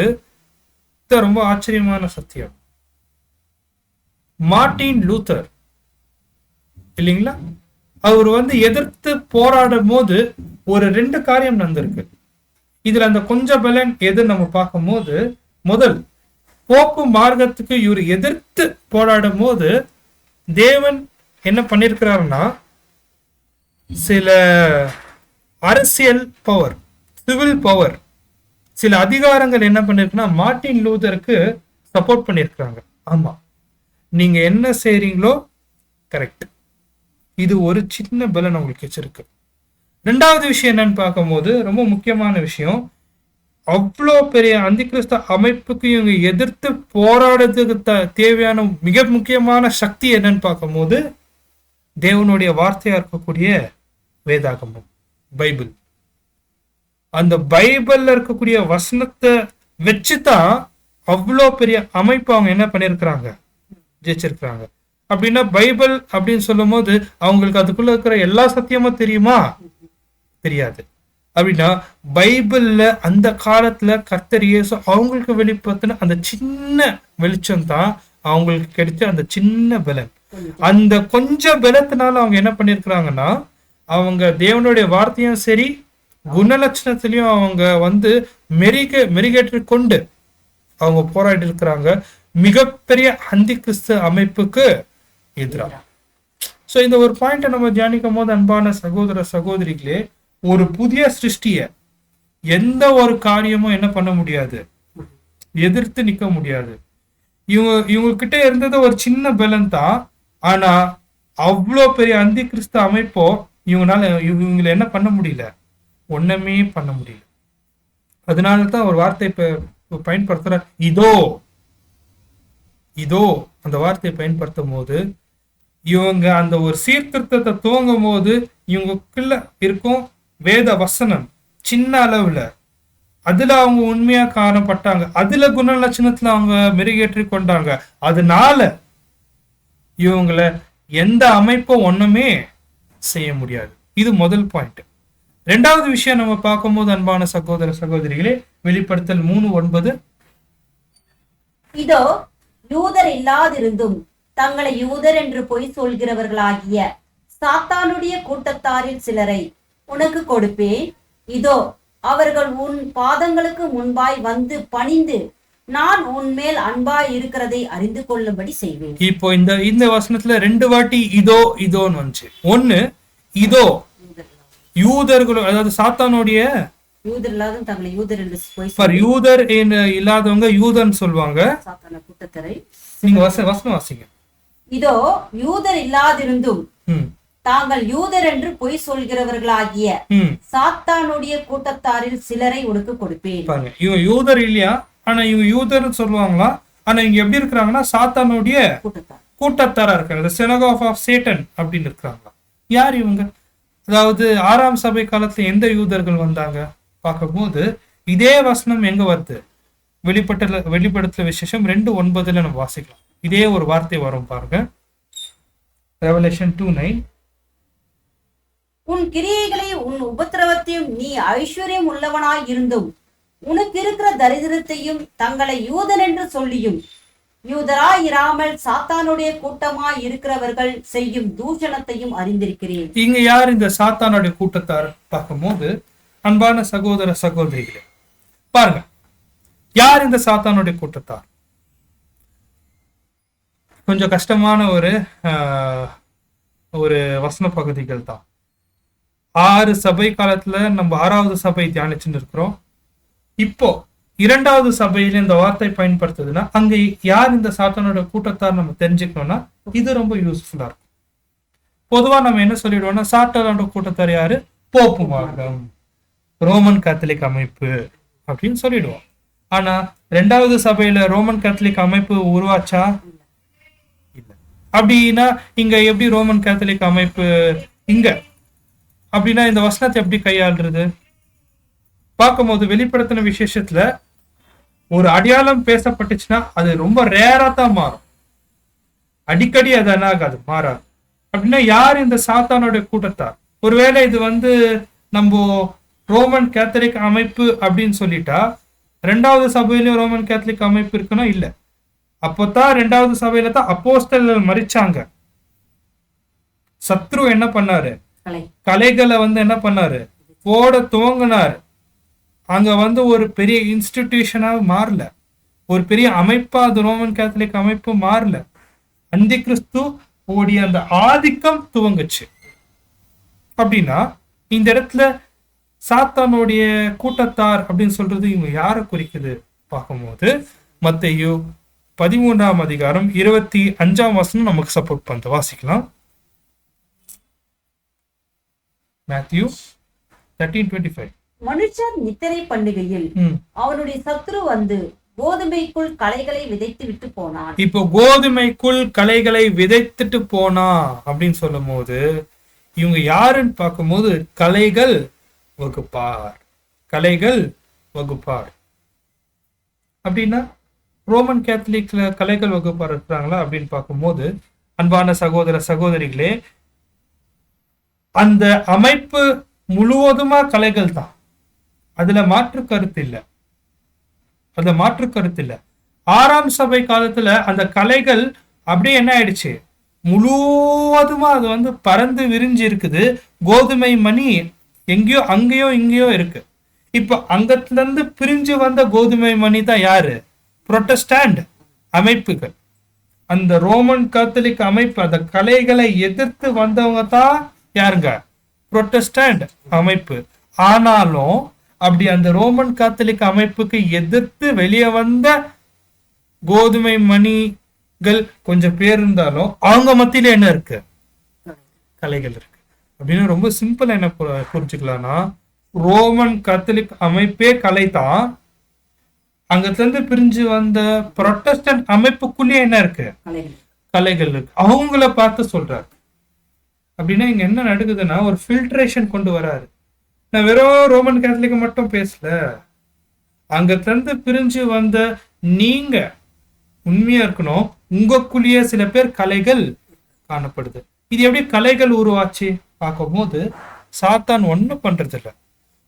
[SPEAKER 1] ரொம்ப ஆச்சரியமான சத்தியம். மார்ட்டின் லூத்தர் இல்லைங்களா, அவர் எதிர்த்து போராடும் போது ஒரு 2 காரியம் நடந்திருக்கு. இதுல அந்த கொஞ்ச பலன் எது நம்ம பார்க்கும்போது, முதல் போப்பு மார்க்கத்துக்கு இவர் எதிர்த்து போராடும் போது தேவன் என்ன பண்ணிருக்கிறாருன்னா சில அரசியல் பவர், சிவில் பவர், சில அதிகாரங்கள் என்ன பண்ணிருக்குன்னா மார்ட்டின் லூதருக்கு சப்போர்ட் பண்ணிருக்கிறாங்க. ஆமா, நீங்க என்ன செய்றீங்களோ கரெக்ட். இது ஒரு சின்ன பலன் உங்களுக்கு வச்சிருக்கு. 2வது விஷயம் என்னன்னு பார்க்கும்போது ரொம்ப முக்கியமான விஷயம், அவ்வளோ பெரிய அந்திகிறிஸ்த அமைப்புக்கு இவங்க எதிர்த்து போராடுறதுக்கு தேவையான மிக முக்கியமான சக்தி என்னன்னு பார்க்கும்போது தேவனுடைய வார்த்தையா இருக்கக்கூடிய வேதாகமம், பைபிள். அந்த பைபிள்ல இருக்கக்கூடிய வசனத்தை வச்சுதான் அவ்வளோ பெரிய அமைப்பு அவங்க என்ன பண்ணிருக்கிறாங்க, ஜெயிச்சிருக்கிறாங்க. அப்படின்னா பைபிள் அப்படின்னு சொல்லும் போது அவங்களுக்கு அதுக்குள்ள இருக்கிற எல்லா சத்தியமும் தெரியுமா? தெரியாது. அப்படின்னா பைபிள்ல அந்த காலத்துல கர்த்தர் இயேசு அவங்களுக்கு வெளிப்படுத்தின அந்த சின்ன வெளிச்சம் தான் அவங்களுக்கு கிடைச்ச அந்த சின்ன பலன். அந்த கொஞ்ச பலத்தினால அவங்க என்ன பண்ணிருக்கிறாங்கன்னா அவங்க தேவனுடைய வார்த்தையும் சரி குணலட்சணத்திலையும் அவங்க மெருகேற்றி கொண்டு அவங்க போராடி இருக்கிறாங்க மிகப்பெரிய அந்தி கிறிஸ்து அமைப்புக்கு எதிராக. சோ இந்த ஒரு பாயிண்ட நம்ம தியானிக்கும் போது அன்பான சகோதர சகோதரிகளே, ஒரு புதிய சிருஷ்டிய எந்த ஒரு காரியமும் என்ன பண்ண முடியாது, எதிர்த்து நிக்க முடியாது. இவங்க கிட்ட இருந்தது ஒரு சின்ன பலன் தான். ஆனா அவ்வளோ பெரிய அந்தி கிறிஸ்து அமைப்போ இவங்களை என்ன பண்ண முடியல, ஒண்ணுமே பண்ண முடியல. அதனாலதான் ஒரு வார்த்தை பயன்படுத்துற, இதோ இதோ அந்த வார்த்தையை பயன்படுத்தும் போது இவங்க அந்த ஒரு சீர்திருத்தத்தை துவங்கும் போது இவங்களுக்குள்ள இருக்கும் வேத வசனம் சின்ன அளவுல, அதுல அவங்க உண்மையா காணப்பட்டாங்க, அதுல குணலட்சணத்துல அவங்க மெருகேற்றி கொண்டாங்க. அதனால இவங்கள எந்த அமைப்பும் ஒண்ணுமே செய்ய முடியாது. இது முதல் பாயிண்ட். 2வது விஷயம் நம்ம பார்க்கும்போது அன்பான சகோதர சகோதரிகளே, வெளிப்படுத்தல் 3:9,
[SPEAKER 2] இதோ யூதர் இல்லாதிருந்தும் தங்களை யூதர் என்று பொய் சொல்கிறவர்களாகிய சாத்தானுடைய கூட்டத்தாரில் சிலரை உனக்கு கொடுப்பேன். இதோ அவர்கள் உன் பாதங்களுக்கு முன்பாய் வந்து பணிந்து நான் உன்மேல் அன்பாய் இருக்கிறதை அறிந்து கொள்ளும்படி செய்வேன்.
[SPEAKER 1] இப்போ இந்த வசனத்துல 2 வாட்டி இதோ இதோன்னு வந்துச்சு. ஒண்ணு, இதோ யூதர்கள், அதாவது சாத்தானுடைய
[SPEAKER 2] யூதர் இல்லாத தங்களை யூதர் என்று
[SPEAKER 1] யூதர் இல்லாதவங்க யூதர்னு சொல்லுவாங்க.
[SPEAKER 2] சாத்தான கூட்டத்தாரை
[SPEAKER 1] நீங்க வசனம் வாசிங்க.
[SPEAKER 2] இதோ யூதர் இல்லாதிருந்தும் தாங்கள் யூதர் என்று பொய் சொல்கிறவர்களாகிய சாத்தானுடைய கூட்டத்தாரில் சிலரை உனக்கு கொடுப்பேன்.
[SPEAKER 1] பாருங்க, இவங்க யூதர் இல்லையா, ஆனா இவங்க யூதர் சொல்லுவாங்களா, ஆனா இங்க எப்படி இருக்கிறாங்கன்னா சாத்தானுடைய கூட்டத்தாரா இருக்காங்க, சினகாக் ஆஃப் சேட்டன் அப்படின்னு இருக்கிறாங்களா. யார் இவங்க? அதாவது 6ஆம் சபை காலத்துல எந்த யூதர்கள் வந்தாங்க பார்க்கும்போது இதே வசனம் எங்க வருது, வெளிப்படுத்தல விசேஷம் 2:9 நம்ம வாசிக்கலாம். இதே ஒரு வார்த்தை வரும் பாருங்க, ரெவலேஷன் 2:9.
[SPEAKER 2] உன் கிரியைகளை உன் உபத்திரவத்தையும் நீ ஐஸ்வர்யம் உள்ளவனாய் இருந்தும் உனக்கு இருக்கிற தரித்திரத்தையும் தங்களை யூதன் என்று சொல்லியும் யூதராய் இராமல் சாத்தானுடைய கூட்டமாய் இருக்கிறவர்கள் செய்யும் தூஷணத்தையும் அறிந்திருக்கிறேன்.
[SPEAKER 1] இங்க யார் இந்த சாத்தானுடைய கூட்டத்தார் பார்க்கும்போது அன்பான சகோதர சகோதரிகளே, பாருங்க யார் இந்த சாத்தானுடைய கூட்டத்தார். கொஞ்சம் கஷ்டமான ஒரு ஒரு வசன பகுதிகள் தான். 6 சபை காலத்துல நம்ம 6வது சபை தியானிச்சுன்னு இருக்கிறோம். இப்போ 2வது சபையில இந்த வார்த்தை பயன்படுத்துதுன்னா அங்க யார் இந்த சாத்தானோட கூட்டத்தார் நம்ம தெரிஞ்சுக்கணும்னா இது ரொம்ப யூஸ்ஃபுல்லா இருக்கும். பொதுவா நம்ம என்ன சொல்லிடுவோம்னா சாத்தானோட கூட்டத்தார் யாரு? போப்பு மார்க்கம், ரோமன் கேத்தலிக் அமைப்பு அப்படின்னு சொல்லிடுவோம். ஆனா 2வது சபையில ரோமன் கேத்தலிக் அமைப்பு உருவாச்சா? இல்ல. அப்படின்னா இங்க எப்படி ரோமன் கேத்தலிக் அமைப்பு இங்க அப்படின்னா இந்த வசனத்தை எப்படி கையாளுறது பார்க்கும்போது வெளிப்படுத்தின விசேஷத்துல ஒரு அடையாளம் பேசப்பட்டுச்சுன்னா அது ரொம்ப ரேரா தான் மாறும். அடிக்கடி அது என்ன ஆகாது, மாறாது. அப்படின்னா யார் இந்த சாத்தானோட கூட்டத்தார்? ஒருவேளை இது நம்ம ரோமன் கேத்தலிக் அமைப்பு அப்படின்னு சொல்லிட்டா 2வது சபையிலும் ரோமன் கேத்தலிக் அமைப்பு இருக்குன்னா இல்ல. அப்போதான் 2வது சபையில தான் அப்போஸ்தலர்கள் மரிச்சாங்க. சத்ரு என்ன பண்ணாரு? கலைகளை என்ன பண்ணாரு? போட துவங்கினாரு. அங்க ஒரு பெரிய இன்ஸ்டிடியூஷனா மாறல, ஒரு பெரிய அமைப்பா அது ரோமன் கேத்தலிக் அமைப்பு மாறல. அந்தி கிறிஸ்து ஓடிய அந்த ஆதிக்கம் துவங்குச்சு. அப்படின்னா இந்த இடத்துல சாத்தானுடைய கூட்டத்தார் அப்படின்னு சொல்றது இவங்க யாரை குறிக்குது பார்க்கும்போது மத்தேயு 13ஆம் அதிகாரம் 25ஆம் வசனம் நமக்கு சப்போர்ட் பண்ண வாசிக்கலாம். மேத்யூ 13:25.
[SPEAKER 2] மனுஷர் நித்திரை பண்ணுகையில் அவனுடைய சத்ரு கோதுமைக்குள் களைகளை விதைத்து விட்டு போனான்.
[SPEAKER 1] இப்போ கோதுமைக்குள் களைகளை விதைத்துட்டு போனா அப்படின்னு சொல்லும் போது இவங்க யாருன்னு பார்க்கும்போது களைகள் வகுப்பார், கலைகள் வகுப்பார். அப்படின்னா ரோமன் கேத்தலிக்ல கலைகள் வகுப்பார் இருக்கிறாங்களா அப்படின்னு பார்க்கும்போது அன்பான சகோதர சகோதரிகளே, அந்த அமைப்பு முழுவதுமா கலைகள் தான். அதுல மாற்று கருத்து இல்லை, அதுல மாற்று கருத்து இல்லை. 6ஆம் சபை காலத்துல அந்த கலைகள் அப்படியே என்ன ஆயிடுச்சு, முழுவதுமா அது பறந்து விரிஞ்சு இருக்குது. கோதுமை மணி எங்கேயோ அங்கேயோ இங்கேயோ இருக்கு. இப்ப அங்கத்துல இருந்து பிரிஞ்சு வந்த கோதுமை மணி தான் யாரு? புரோட்டஸ்டாண்ட் அமைப்புகள். அந்த ரோமன் கேத்தலிக் அமைப்பு அந்த கலைகளை எதிர்த்து வந்தவங்க தான் யாருங்க? புரோட்டஸ்டாண்ட் அமைப்பு. ஆனாலும் அப்படி அந்த ரோமன் கேத்தலிக் அமைப்புக்கு எதிர்த்து வெளியே வந்த கோதுமை மணிகள் கொஞ்சம் பேர் இருந்தாலும் அவங்க மத்தியில என்ன இருக்கு? கலைகள் இருக்கு. அப்படின்னு ரொம்ப சிம்பிள் என்ன புரிஞ்சுக்கலாம்னா ரோமன் கேத்தலிக் அமைப்பே கலை தான். அங்கத்துல இருந்து பிரிஞ்சு வந்த புரோட்டஸ்டன்ட் அமைப்புக்குள்ளேயே என்ன இருக்கு? கலைகள் இருக்கு. அவங்கள பார்த்து சொல்றாரு. அப்படின்னா இங்க என்ன நடக்குதுன்னா ஒரு ஃபில்ட்ரேஷன் கொண்டு வராரு. நான் வெறும் ரோமன் கேத்தலிக் மட்டும் பேசல, அங்கத்துல இருந்து பிரிஞ்சு வந்த நீங்க உண்மையா இருக்கணும். உங்களுக்குள்ளேயே சில பேர் கலைகள் காணப்படுது. இது எப்படி கலைகள் உருவாச்சு பார்க்கும்போது சாத்தான் ஒண்ணும் பண்றது இல்ல.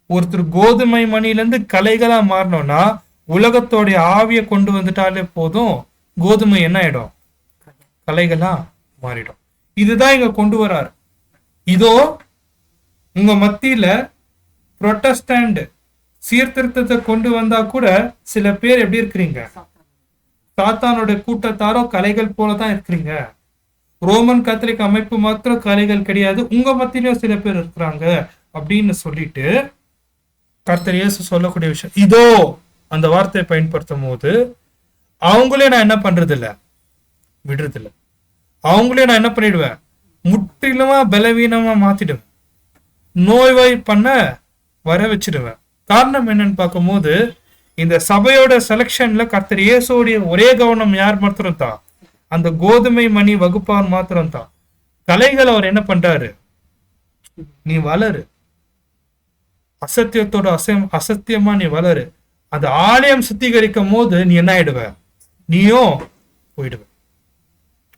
[SPEAKER 1] ஒருத்தர் கோதுமை மணில கலைகளா மாறணும்னா உலகத்தோடைய ஆவியை கொண்டு வந்துட்டாலே போதும், கோதுமை என்ன ஆயிடும்? கலைகளா மாறிடும். இதுதான் இங்க கொண்டு வராரு. இதோ உங்க மத்தியில புரோட்டஸ்டாண்ட் சீர்திருத்தத்தை கொண்டு வந்தா கூட சில பேர் எப்படி இருக்கிறீங்க? சாத்தானோட கூட்டத்தாரோ கலைகள் போலதான் இருக்கிறீங்க. ரோமன் கேத்தலிக் அமைப்பு மாத்திரம் கலைகள் கிடையாது, உங்க மத்தியிலும் சில பேர் இருக்கிறாங்க அப்படின்னு சொல்லிட்டு கர்த்தர் இயேசு சொல்லக்கூடிய விஷயம். இதோ அந்த வார்த்தையை பயன்படுத்தும் போது அவங்களே நான் என்ன பண்றது இல்ல, விடுறது இல்ல. அவங்களே நான் என்ன பண்ணிடுவேன்? முற்றிலுமா பலவீனமா மாத்திடுவேன், நோய்வாய் பண்ண வர வச்சிடுவேன். காரணம் என்னன்னு பார்க்கும்போது இந்த சபையோட செலக்ஷன்ல கர்த்தர் இயேசுடைய ஒரே கவனம் யார் மாத்திரம் தான்? அந்த கோதுமை மணி வகுப்பார் மாத்திரம் தான். கலைகள் அவர் என்ன பண்றாரு? நீ வளரு, அசத்தியத்தோட அசத்தியமா நீ வளரு. அந்த ஆலயம் சுத்திகரிக்கும் போது நீ என்ன ஆயிடுவ? நீயும் போயிடுவ.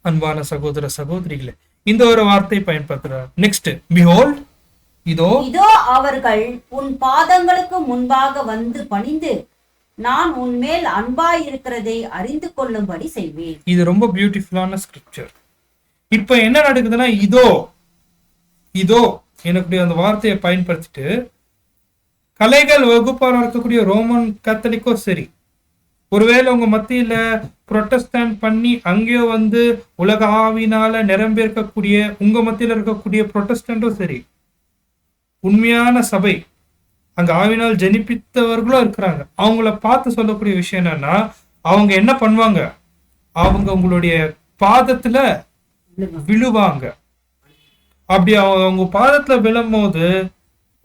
[SPEAKER 1] அன்பான சகோதர சகோதரிகளே, இந்த ஒரு வார்த்தை பயன்படுத்துறார். நெக்ஸ்ட், behold, இதோ
[SPEAKER 2] அவர்கள் உன் பாதங்களுக்கு முன்பாக பணிந்து நான் உன்மேல் அன்பாயிருக்கிறதை அறிந்து கொள்ளும்படி செய்வேன்.
[SPEAKER 1] இது ரொம்ப பியூட்டிஃபுல்லான ஸ்கிரிப்சர். இப்ப என்ன நடக்குதுன்னா இதோ இதோ எனக்கு அந்த வார்த்தையை பயன்படுத்திட்டு கலைகள் வகுப்பாக இருக்கக்கூடிய ரோமன் கத்தலிக்கோ சரி, ஒருவேளை உங்க மத்தியில புரொட்டஸ்டாண்ட் பண்ணி அங்கேயோ வந்து உலக ஆவினால நிரம்பியிருக்கக்கூடிய உங்க மத்தியில இருக்கக்கூடிய புரொட்டஸ்டன்டும் சரி, உண்மையான சபை அங்க ஆவினால் ஜெனிப்பித்தவர்களும் இருக்கிறாங்க. அவங்கள பார்த்து சொல்லக்கூடிய விஷயம் என்னன்னா, அவங்க என்ன பண்ணுவாங்க, அவங்க உங்களுடைய பாதத்துல விழுவாங்க. அப்படி அவங்க பாதத்துல விழும் போது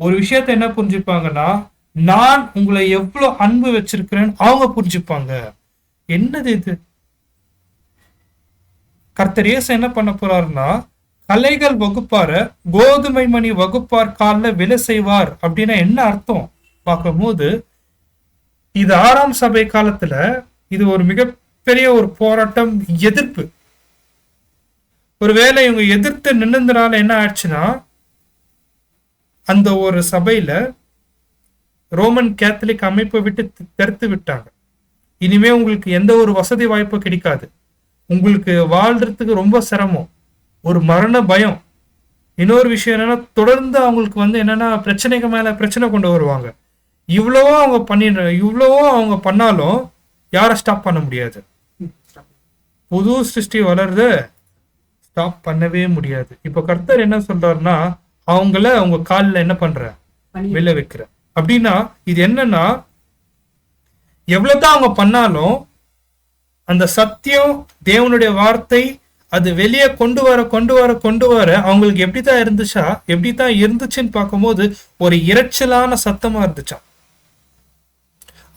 [SPEAKER 1] ஒரு விஷயத்த என்ன புரிஞ்சுப்பாங்கன்னா, நான் உங்களை எவ்வளவு அன்பு வச்சிருக்கிறேன்னு அவங்க புரிஞ்சுப்பாங்க. என்னது இது? கர்த்தர் இயேசு என்ன பண்ண போறாருன்னா, கலைகள் வகுப்பார கோதுமை மணி வகுப்பார் காலில் விலை செய்வார். அப்படின்னா என்ன அர்த்தம் பார்க்கும் போது, இது 6ஆம் சபை காலத்துல இது ஒரு மிகப்பெரிய ஒரு போராட்டம், எதிர்ப்பு. ஒருவேளை இவங்க எதிர்த்து நின்னதுனால என்ன ஆச்சுன்னா, அந்த ஒரு சபையில ரோமன் கேத்தலிக் அமைப்பை விட்டு தடுத்து விட்டாங்க. இனிமே உங்களுக்கு எந்த ஒரு வசதி வாய்ப்பும் கிடைக்காது, உங்களுக்கு வாழ்றதுக்கு ரொம்ப சிரமம், ஒரு மரண பயம். இன்னொரு விஷயம் என்னன்னா, தொடர்ந்து அவங்களுக்கு வந்து என்னன்னா பிரச்சனைக்கு மேல பிரச்சனை கொண்டு வருவாங்க. இவ்வளவோ அவங்க பண்ணாலும் யாரை ஸ்டாப் பண்ண முடியாது. புது சிருஷ்டி வளருது, ஸ்டாப் பண்ணவே முடியாது. இப்ப கர்த்தர் என்ன சொல்றாருன்னா, அவங்க காலில் என்ன பண்ற, வெளில வைக்கிற. அப்படின்னா இது என்னன்னா, எவ்வளவுதான் அவங்க பண்ணாலும் அந்த சத்தியம் தேவனுடைய வார்த்தை அது வெளியே கொண்டு வர அவங்களுக்கு எப்படித்தான் இருந்துச்சுன்னு பார்க்கும்போது ஒரு இரைச்சலான சத்தமா இருந்துச்சாம்.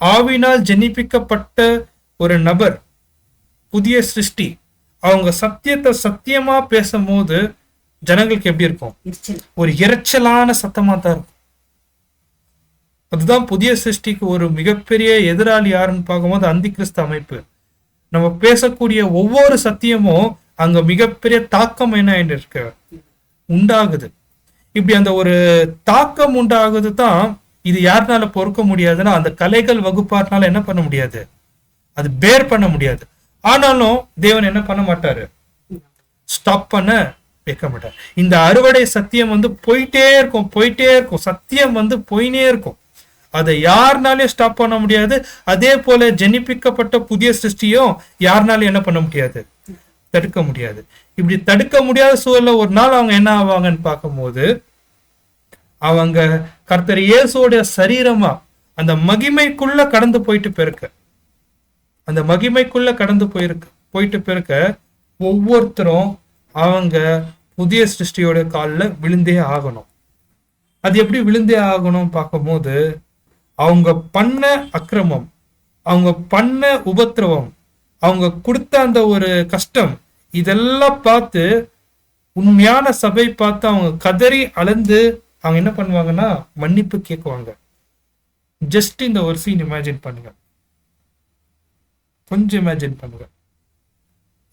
[SPEAKER 1] ஆவினால் ஜெனிப்பிக்கப்பட்ட ஒரு நபர், புதிய சிருஷ்டி, அவங்க சத்தியத்தை சத்தியமா பேசும்போது ஜனங்களுக்கு எப்படி இருக்கும், ஒரு இரைச்சலான சத்தமா தான் இருக்கும். அதுதான் புதிய சிருஷ்டிக்கு ஒரு மிகப்பெரிய எதிராளி யாருன்னு பார்க்கும்போது அந்தி கிறிஸ்து அமைப்பு. நம்ம பேசக்கூடிய ஒவ்வொரு சத்தியமும் அங்க மிகப்பெரிய தாக்கம் என்ன இருக்கு, உண்டாகுது. இப்படி அந்த ஒரு தாக்கம் உண்டாகுது தான். இது யாருனால பொறுக்க முடியாதுன்னா, அந்த கலைகள் வகுப்பார்னால என்ன பண்ண முடியாது, அது பேர் பண்ண முடியாது. ஆனாலும் தேவன் என்ன பண்ண மாட்டாரு, ஸ்டாப் பண்ண வைக்க மாட்டார். இந்த அறுவடை சத்தியம் வந்து போயிட்டே இருக்கும். சத்தியம் வந்து போயினே இருக்கும். அதை யாருனாலையும் ஸ்டாப் பண்ண முடியாது. அதே போல ஜெனிப்பிக்கப்பட்ட புதிய சிருஷ்டியும் யாருனாலும் என்ன பண்ண முடியாது, தடுக்க முடியாது. இப்படி தடுக்க முடியாத சூழல்ல ஒரு நாள் அவங்க என்ன ஆவாங்கன்னு பார்க்கும்போது, அவங்க கர்த்தர் இயேசுவோட சரீரமா அந்த மகிமைக்குள்ள கடந்து போயிட்டு பிறக்க ஒவ்வொருத்தரும் அவங்க புதிய சிருஷ்டியோட காலில் விழுந்தே ஆகணும். அது எப்படி விழுந்தே ஆகணும் பார்க்கும்போது, அவங்க பண்ண அக்கிரமம், அவங்க பண்ண உபத்திரவம், அவங்க கொடுத்த அந்த ஒரு கஷ்டம், இதெல்லாம் பார்த்து உண்மையான சபை பார்த்து அவங்க கதறி அழுந்து அவங்க என்ன பண்ணுவாங்கன்னா மன்னிப்பு கேட்குவாங்க. ஜஸ்ட் இந்த ஒரு சீன் இமேஜின் பண்ணுங்க, கொஞ்சம் இமேஜின் பண்ணுங்க.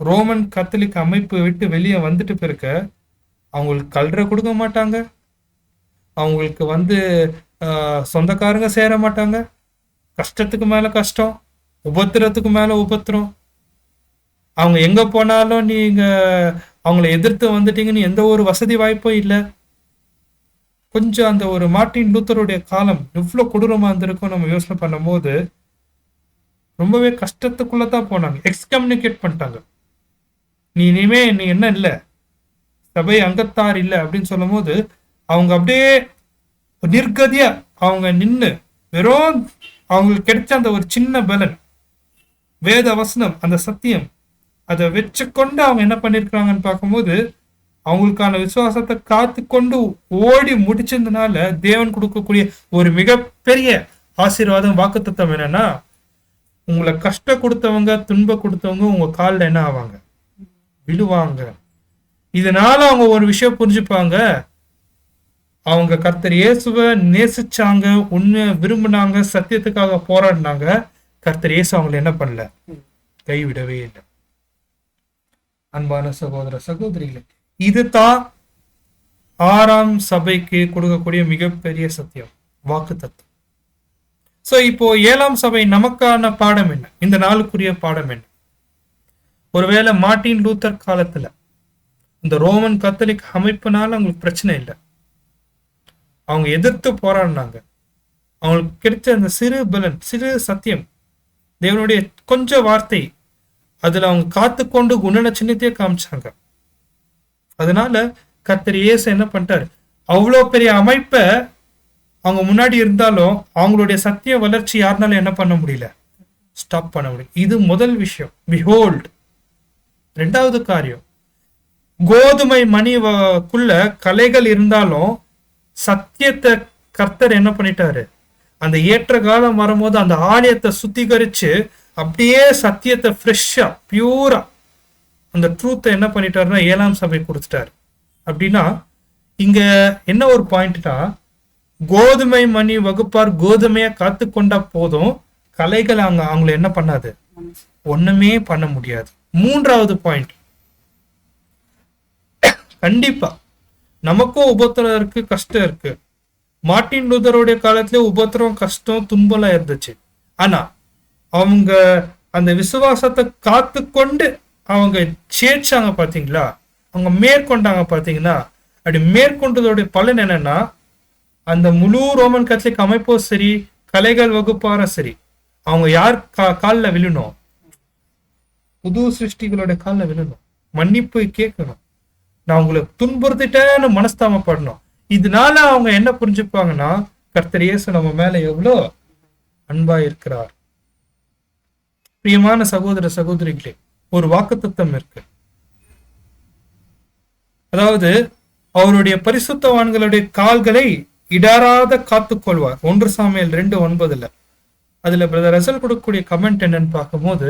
[SPEAKER 1] ரோமன் கத்தோலிக் அமைப்பு விட்டு வெளியே வந்துட்டு பிறக்க அவங்களுக்கு கல்ற கொடுக்க மாட்டாங்க, அவங்களுக்கு வந்து சொந்தக்காரங்க சேர மாட்டாங்க, கஷ்டத்துக்கு மேல கஷ்டம், உபத்திரத்துக்கு மேல உபத்திரம். அவங்க எங்க போனாலும் நீங்க அவங்கள எதிர்த்து வந்துட்டீங்கன்னு எந்த ஒரு வசதி வாய்ப்பும் இல்லை. கொஞ்சம் அந்த ஒரு மார்ட்டின் லூத்தருடைய காலம் எவ்வளவு கொடூரமா இருந்திருக்கும் நம்ம யோசனை பண்ணும் போது ரொம்பவே கஷ்டத்துக்குள்ளதான் போனாங்க. எக்ஸ்கம்யூனிகேட் பண்ணிட்டாங்க, நீ என்ன இல்லை, சபை அங்கத்தார் இல்லை அப்படின்னு சொல்லும் போது அவங்க அப்படியே நிர்கதியா அவங்க நின்று வெறும் அவங்களுக்கு கிடைச்ச அந்த ஒரு சின்ன பலன், வேத வசனம், அந்த சத்தியம், அதை வச்சுக்கொண்டு அவங்க என்ன பண்ணிருக்கிறாங்கன்னு பார்க்கும்போது அவங்களுக்கான விசுவாசத்தை காத்து கொண்டு ஓடி முடிச்சதுனால தேவன் கொடுக்கக்கூடிய ஒரு மிகப்பெரிய ஆசீர்வாதம், வாக்குத்தத்தம் என்னன்னா, உங்களை கஷ்டம் கொடுத்தவங்க, துன்பம் கொடுத்தவங்க உங்க காலில் என்ன ஆவாங்க, விழுவாங்க. இதனால அவங்க ஒரு விஷயம் புரிஞ்சுப்பாங்க, அவங்க கர்த்தர் இயேசுவை நேசிச்சாங்க, உண்மையை விரும்பினாங்க, சத்தியத்துக்காக போராடினாங்க. கர்த்தர் இயேசு அவங்களை என்ன பண்ணல, கைவிடவே இல்லை. அன்பான சகோதர சகோதரிகளே, இதுதான் 6ஆம் சபைக்கு கொடுக்கக்கூடிய மிகப்பெரிய சத்தியம், வாக்கு தத்துவம். சோ இப்போ 7ஆம் சபை நமக்கான பாடம் என்ன, இந்த நாளுக்குரிய பாடம் என்ன? ஒருவேளை மார்ட்டின் லூத்தர் காலத்துல இந்த ரோமன் கத்தோலிக் அமைப்புனால அவங்களுக்கு பிரச்சனை இல்லை, அவங்க எதிர்த்து போராடினாங்க, அவங்களுக்கு கிடைச்ச அந்த சிறு பலன், சிறு சத்தியம் தேவனுடைய கொஞ்சம் வார்த்தை அதுல அவங்க காத்துக்கொண்டு குணலட்சணத்தையே காமிச்சாங்க. அதனால கர்த்தர் இயேசு என்ன பண்ணிட்டாரு, அவ்வளோ பெரிய அமைப்பை அவங்க முன்னாடி இருந்தாலும் அவங்களுடைய சத்திய வளர்ச்சி யாருனாலும் என்ன பண்ண முடியல, ஸ்டாப் பண்ண முடியும். இது முதல் விஷயம், பிஹோல்ட். ரெண்டாவது காரியம், கோதுமை மணிக்குள்ள கலைகள் இருந்தாலும் சத்தியத்தை கர்த்தர் என்ன பண்ணிட்டாரு, அந்த ஏற்ற காலம் வரும்போது அந்த ஆலயத்தை சுத்திகரிச்சு அப்படியே சத்தியத்தை ஃப்ரெஷ்ஷா பியூரா அந்த ட்ரூத்தை என்ன பண்ணிட்டாருன்னா 7ஆம் சபை கொடுத்துட்டாரு. அப்படின்னா இங்க என்ன ஒரு பாயிண்ட்னா, கோதுமை மணி வகுப்பார் கோதுமையை காத்து கொண்டா போதும், கலைகள் அவங்களை என்ன பண்ணாது, ஒண்ணுமே பண்ண முடியாது. மூன்றாவது பாயிண்ட், கண்டிப்பா நமக்கும் உபத்திரம் இருக்கு, கஷ்டம் இருக்கு. மார்ட்டின் லூதருடைய காலத்திலே உபத்திரம், கஷ்டம், துன்பம்லாம் இருந்துச்சு. ஆனா அவங்க அந்த விசுவாசத்தை காத்து கொண்டு அவங்க சேர்ச்சாங்க பாத்தீங்களா, அவங்க மேற்கொண்டாங்க பாத்தீங்கன்னா, அப்படி மேற்கொண்டதோடைய பலன் என்னன்னா, அந்த முழு ரோமன் கத்தோலிக் அமைப்போ சரி, கலைகள் வகுப்பார சரி, அவங்க யார் காலில் விழணும், புது சிருஷ்டிகளோட காலில் விழணும், மன்னிப்பு கேட்கணும், நான் உங்களை துன்புறுத்திட்டேன்னு மனஸ்தாமப்படணும். இதனால அவங்க என்ன புரிஞ்சுப்பாங்கன்னா, கர்த்தர் இயேசு நம்ம மேல எவ்வளோ அன்பா இருக்கிறார். பிரியமான சகோதர சகோதரிகளே, ஒரு வாக்குத்தத்தம் இருக்கு. அதாவது அவருடைய பரிசுத்தவான்களுடைய கால்களை இடராத காத்துக்கொள்வார். 1 சாமுவேல் 2:9. அதுல பிரதர் ரசல் கொடுக்கக்கூடிய கமெண்ட் என்னன்னு பார்க்கும்போது,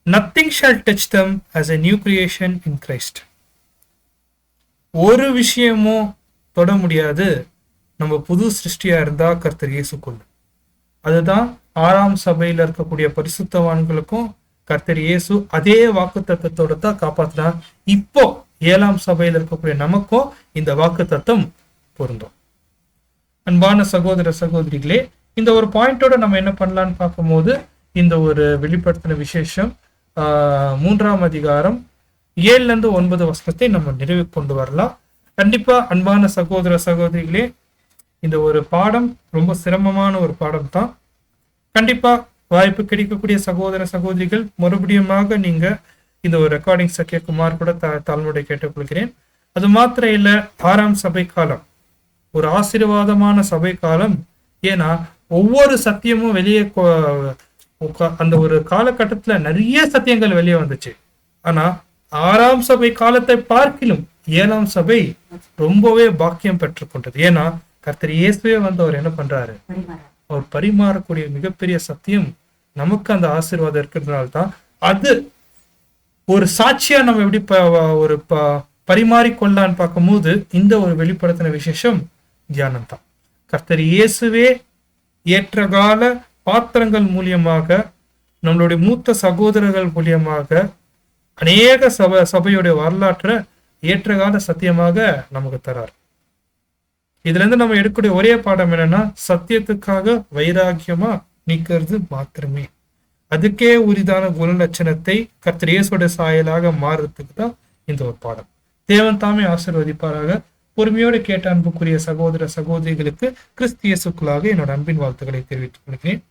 [SPEAKER 1] nothing shawl touch them as a new creation in Christ. ஒரு விஷயமும் தொட முடியாது நம்ம புது சிருஷ்டியா இருந்தா கர்த்தர் இயேசுக்குள்ள. அதுதான் 6ஆம் சபையில இருக்கக்கூடிய பரிசுத்தவான்களுக்கும் கர்த்தர் இயேசு அதே வாக்கு தத்தத்தோட தான் காப்பாத்தினா. இப்போ 7ஆம் சபையில இருக்கக்கூடிய நமக்கும் இந்த வாக்கு தத்தம் பொருந்தும். அன்பான சகோதர சகோதரிகளே, இந்த ஒரு பாயிண்டோட நம்ம என்ன பண்ணலான்னு பார்க்கும்போது, இந்த ஒரு வெளிப்படுத்தின விசேஷம் 3ஆம் அதிகாரம் 7-9 வசனத்தை நம்ம நிறைவு கொண்டு வரலாம். கண்டிப்பா அன்பான சகோதர சகோதரிகளே, இந்த ஒரு பாடம் ரொம்ப சிரமமான ஒரு பாடம் தான். கண்டிப்பா வாய்ப்பு கிடைக்கக்கூடிய சகோதர சகோதரிகள் மறுபடியுமாக நீங்க இந்த ஒரு ரெக்கார்டிங்ஸை கேட்குமாறு கூட தாழ்மையுடைய கேட்டுக்கொள்கிறேன். அது மாத்திரம் இல்ல, 6ஆம் சபை காலம் ஒரு ஆசீர்வாதமான சபை காலம். ஏன்னா ஒவ்வொரு சத்தியமும் வெளியே அந்த ஒரு காலகட்டத்துல நிறைய சத்தியங்கள் வெளியே வந்துச்சு. ஆனா 6ஆம் சபை காலத்தை பார்க்கிலும் 7ஆம் சபை ரொம்பவே பாக்கியம் பெற்றுக்கொண்டது. ஏன்னா கர்த்தர் இயேசுவே வந்து அவர் என்ன பண்றாரு, அவர் பரிமாறக்கூடிய மிகப்பெரிய சத்தியம் நமக்கு அந்த ஆசீர்வாதம் இருக்கிறதுனால தான் அது ஒரு சாட்சியா நம்ம எப்படி ஒரு பரிமாறிக்கொள்ளலான்னு பார்க்கும்போது இந்த ஒரு வெளிப்படுத்தின விசேஷம் தியானம் தான். கர்த்தர் இயேசுவே ஏற்றகால பாத்திரங்கள் மூலியமாக, நம்மளுடைய மூத்த சகோதரர்கள் மூலியமாக அநேக சபையுடைய வரலாற்றை ஏற்றகால சத்தியமாக நமக்கு தரார். இதுல இருந்து நம்ம எடுக்கக்கூடிய ஒரே பாடம் என்னன்னா, சத்தியத்துக்காக வைராக்கியமா நிக்கிறது மாத்திரமே. அதுக்கே உரிதான குணலட்சணத்தை கர்த்தர் இயேசுவோட சாயலாக மாறுறதுக்கு தான் இந்த ஒரு பாடம். தேவன் தாமே ஆசீர்வதிப்பாராக. பொறுமையோடு கேட்ட அன்புக்குரிய சகோதர சகோதரிகளுக்கு கிறிஸ்து இயேசுக்குள்ளாக என்னோட அன்பின் வாழ்த்துக்களை தெரிவித்துக் கொள்கிறேன்.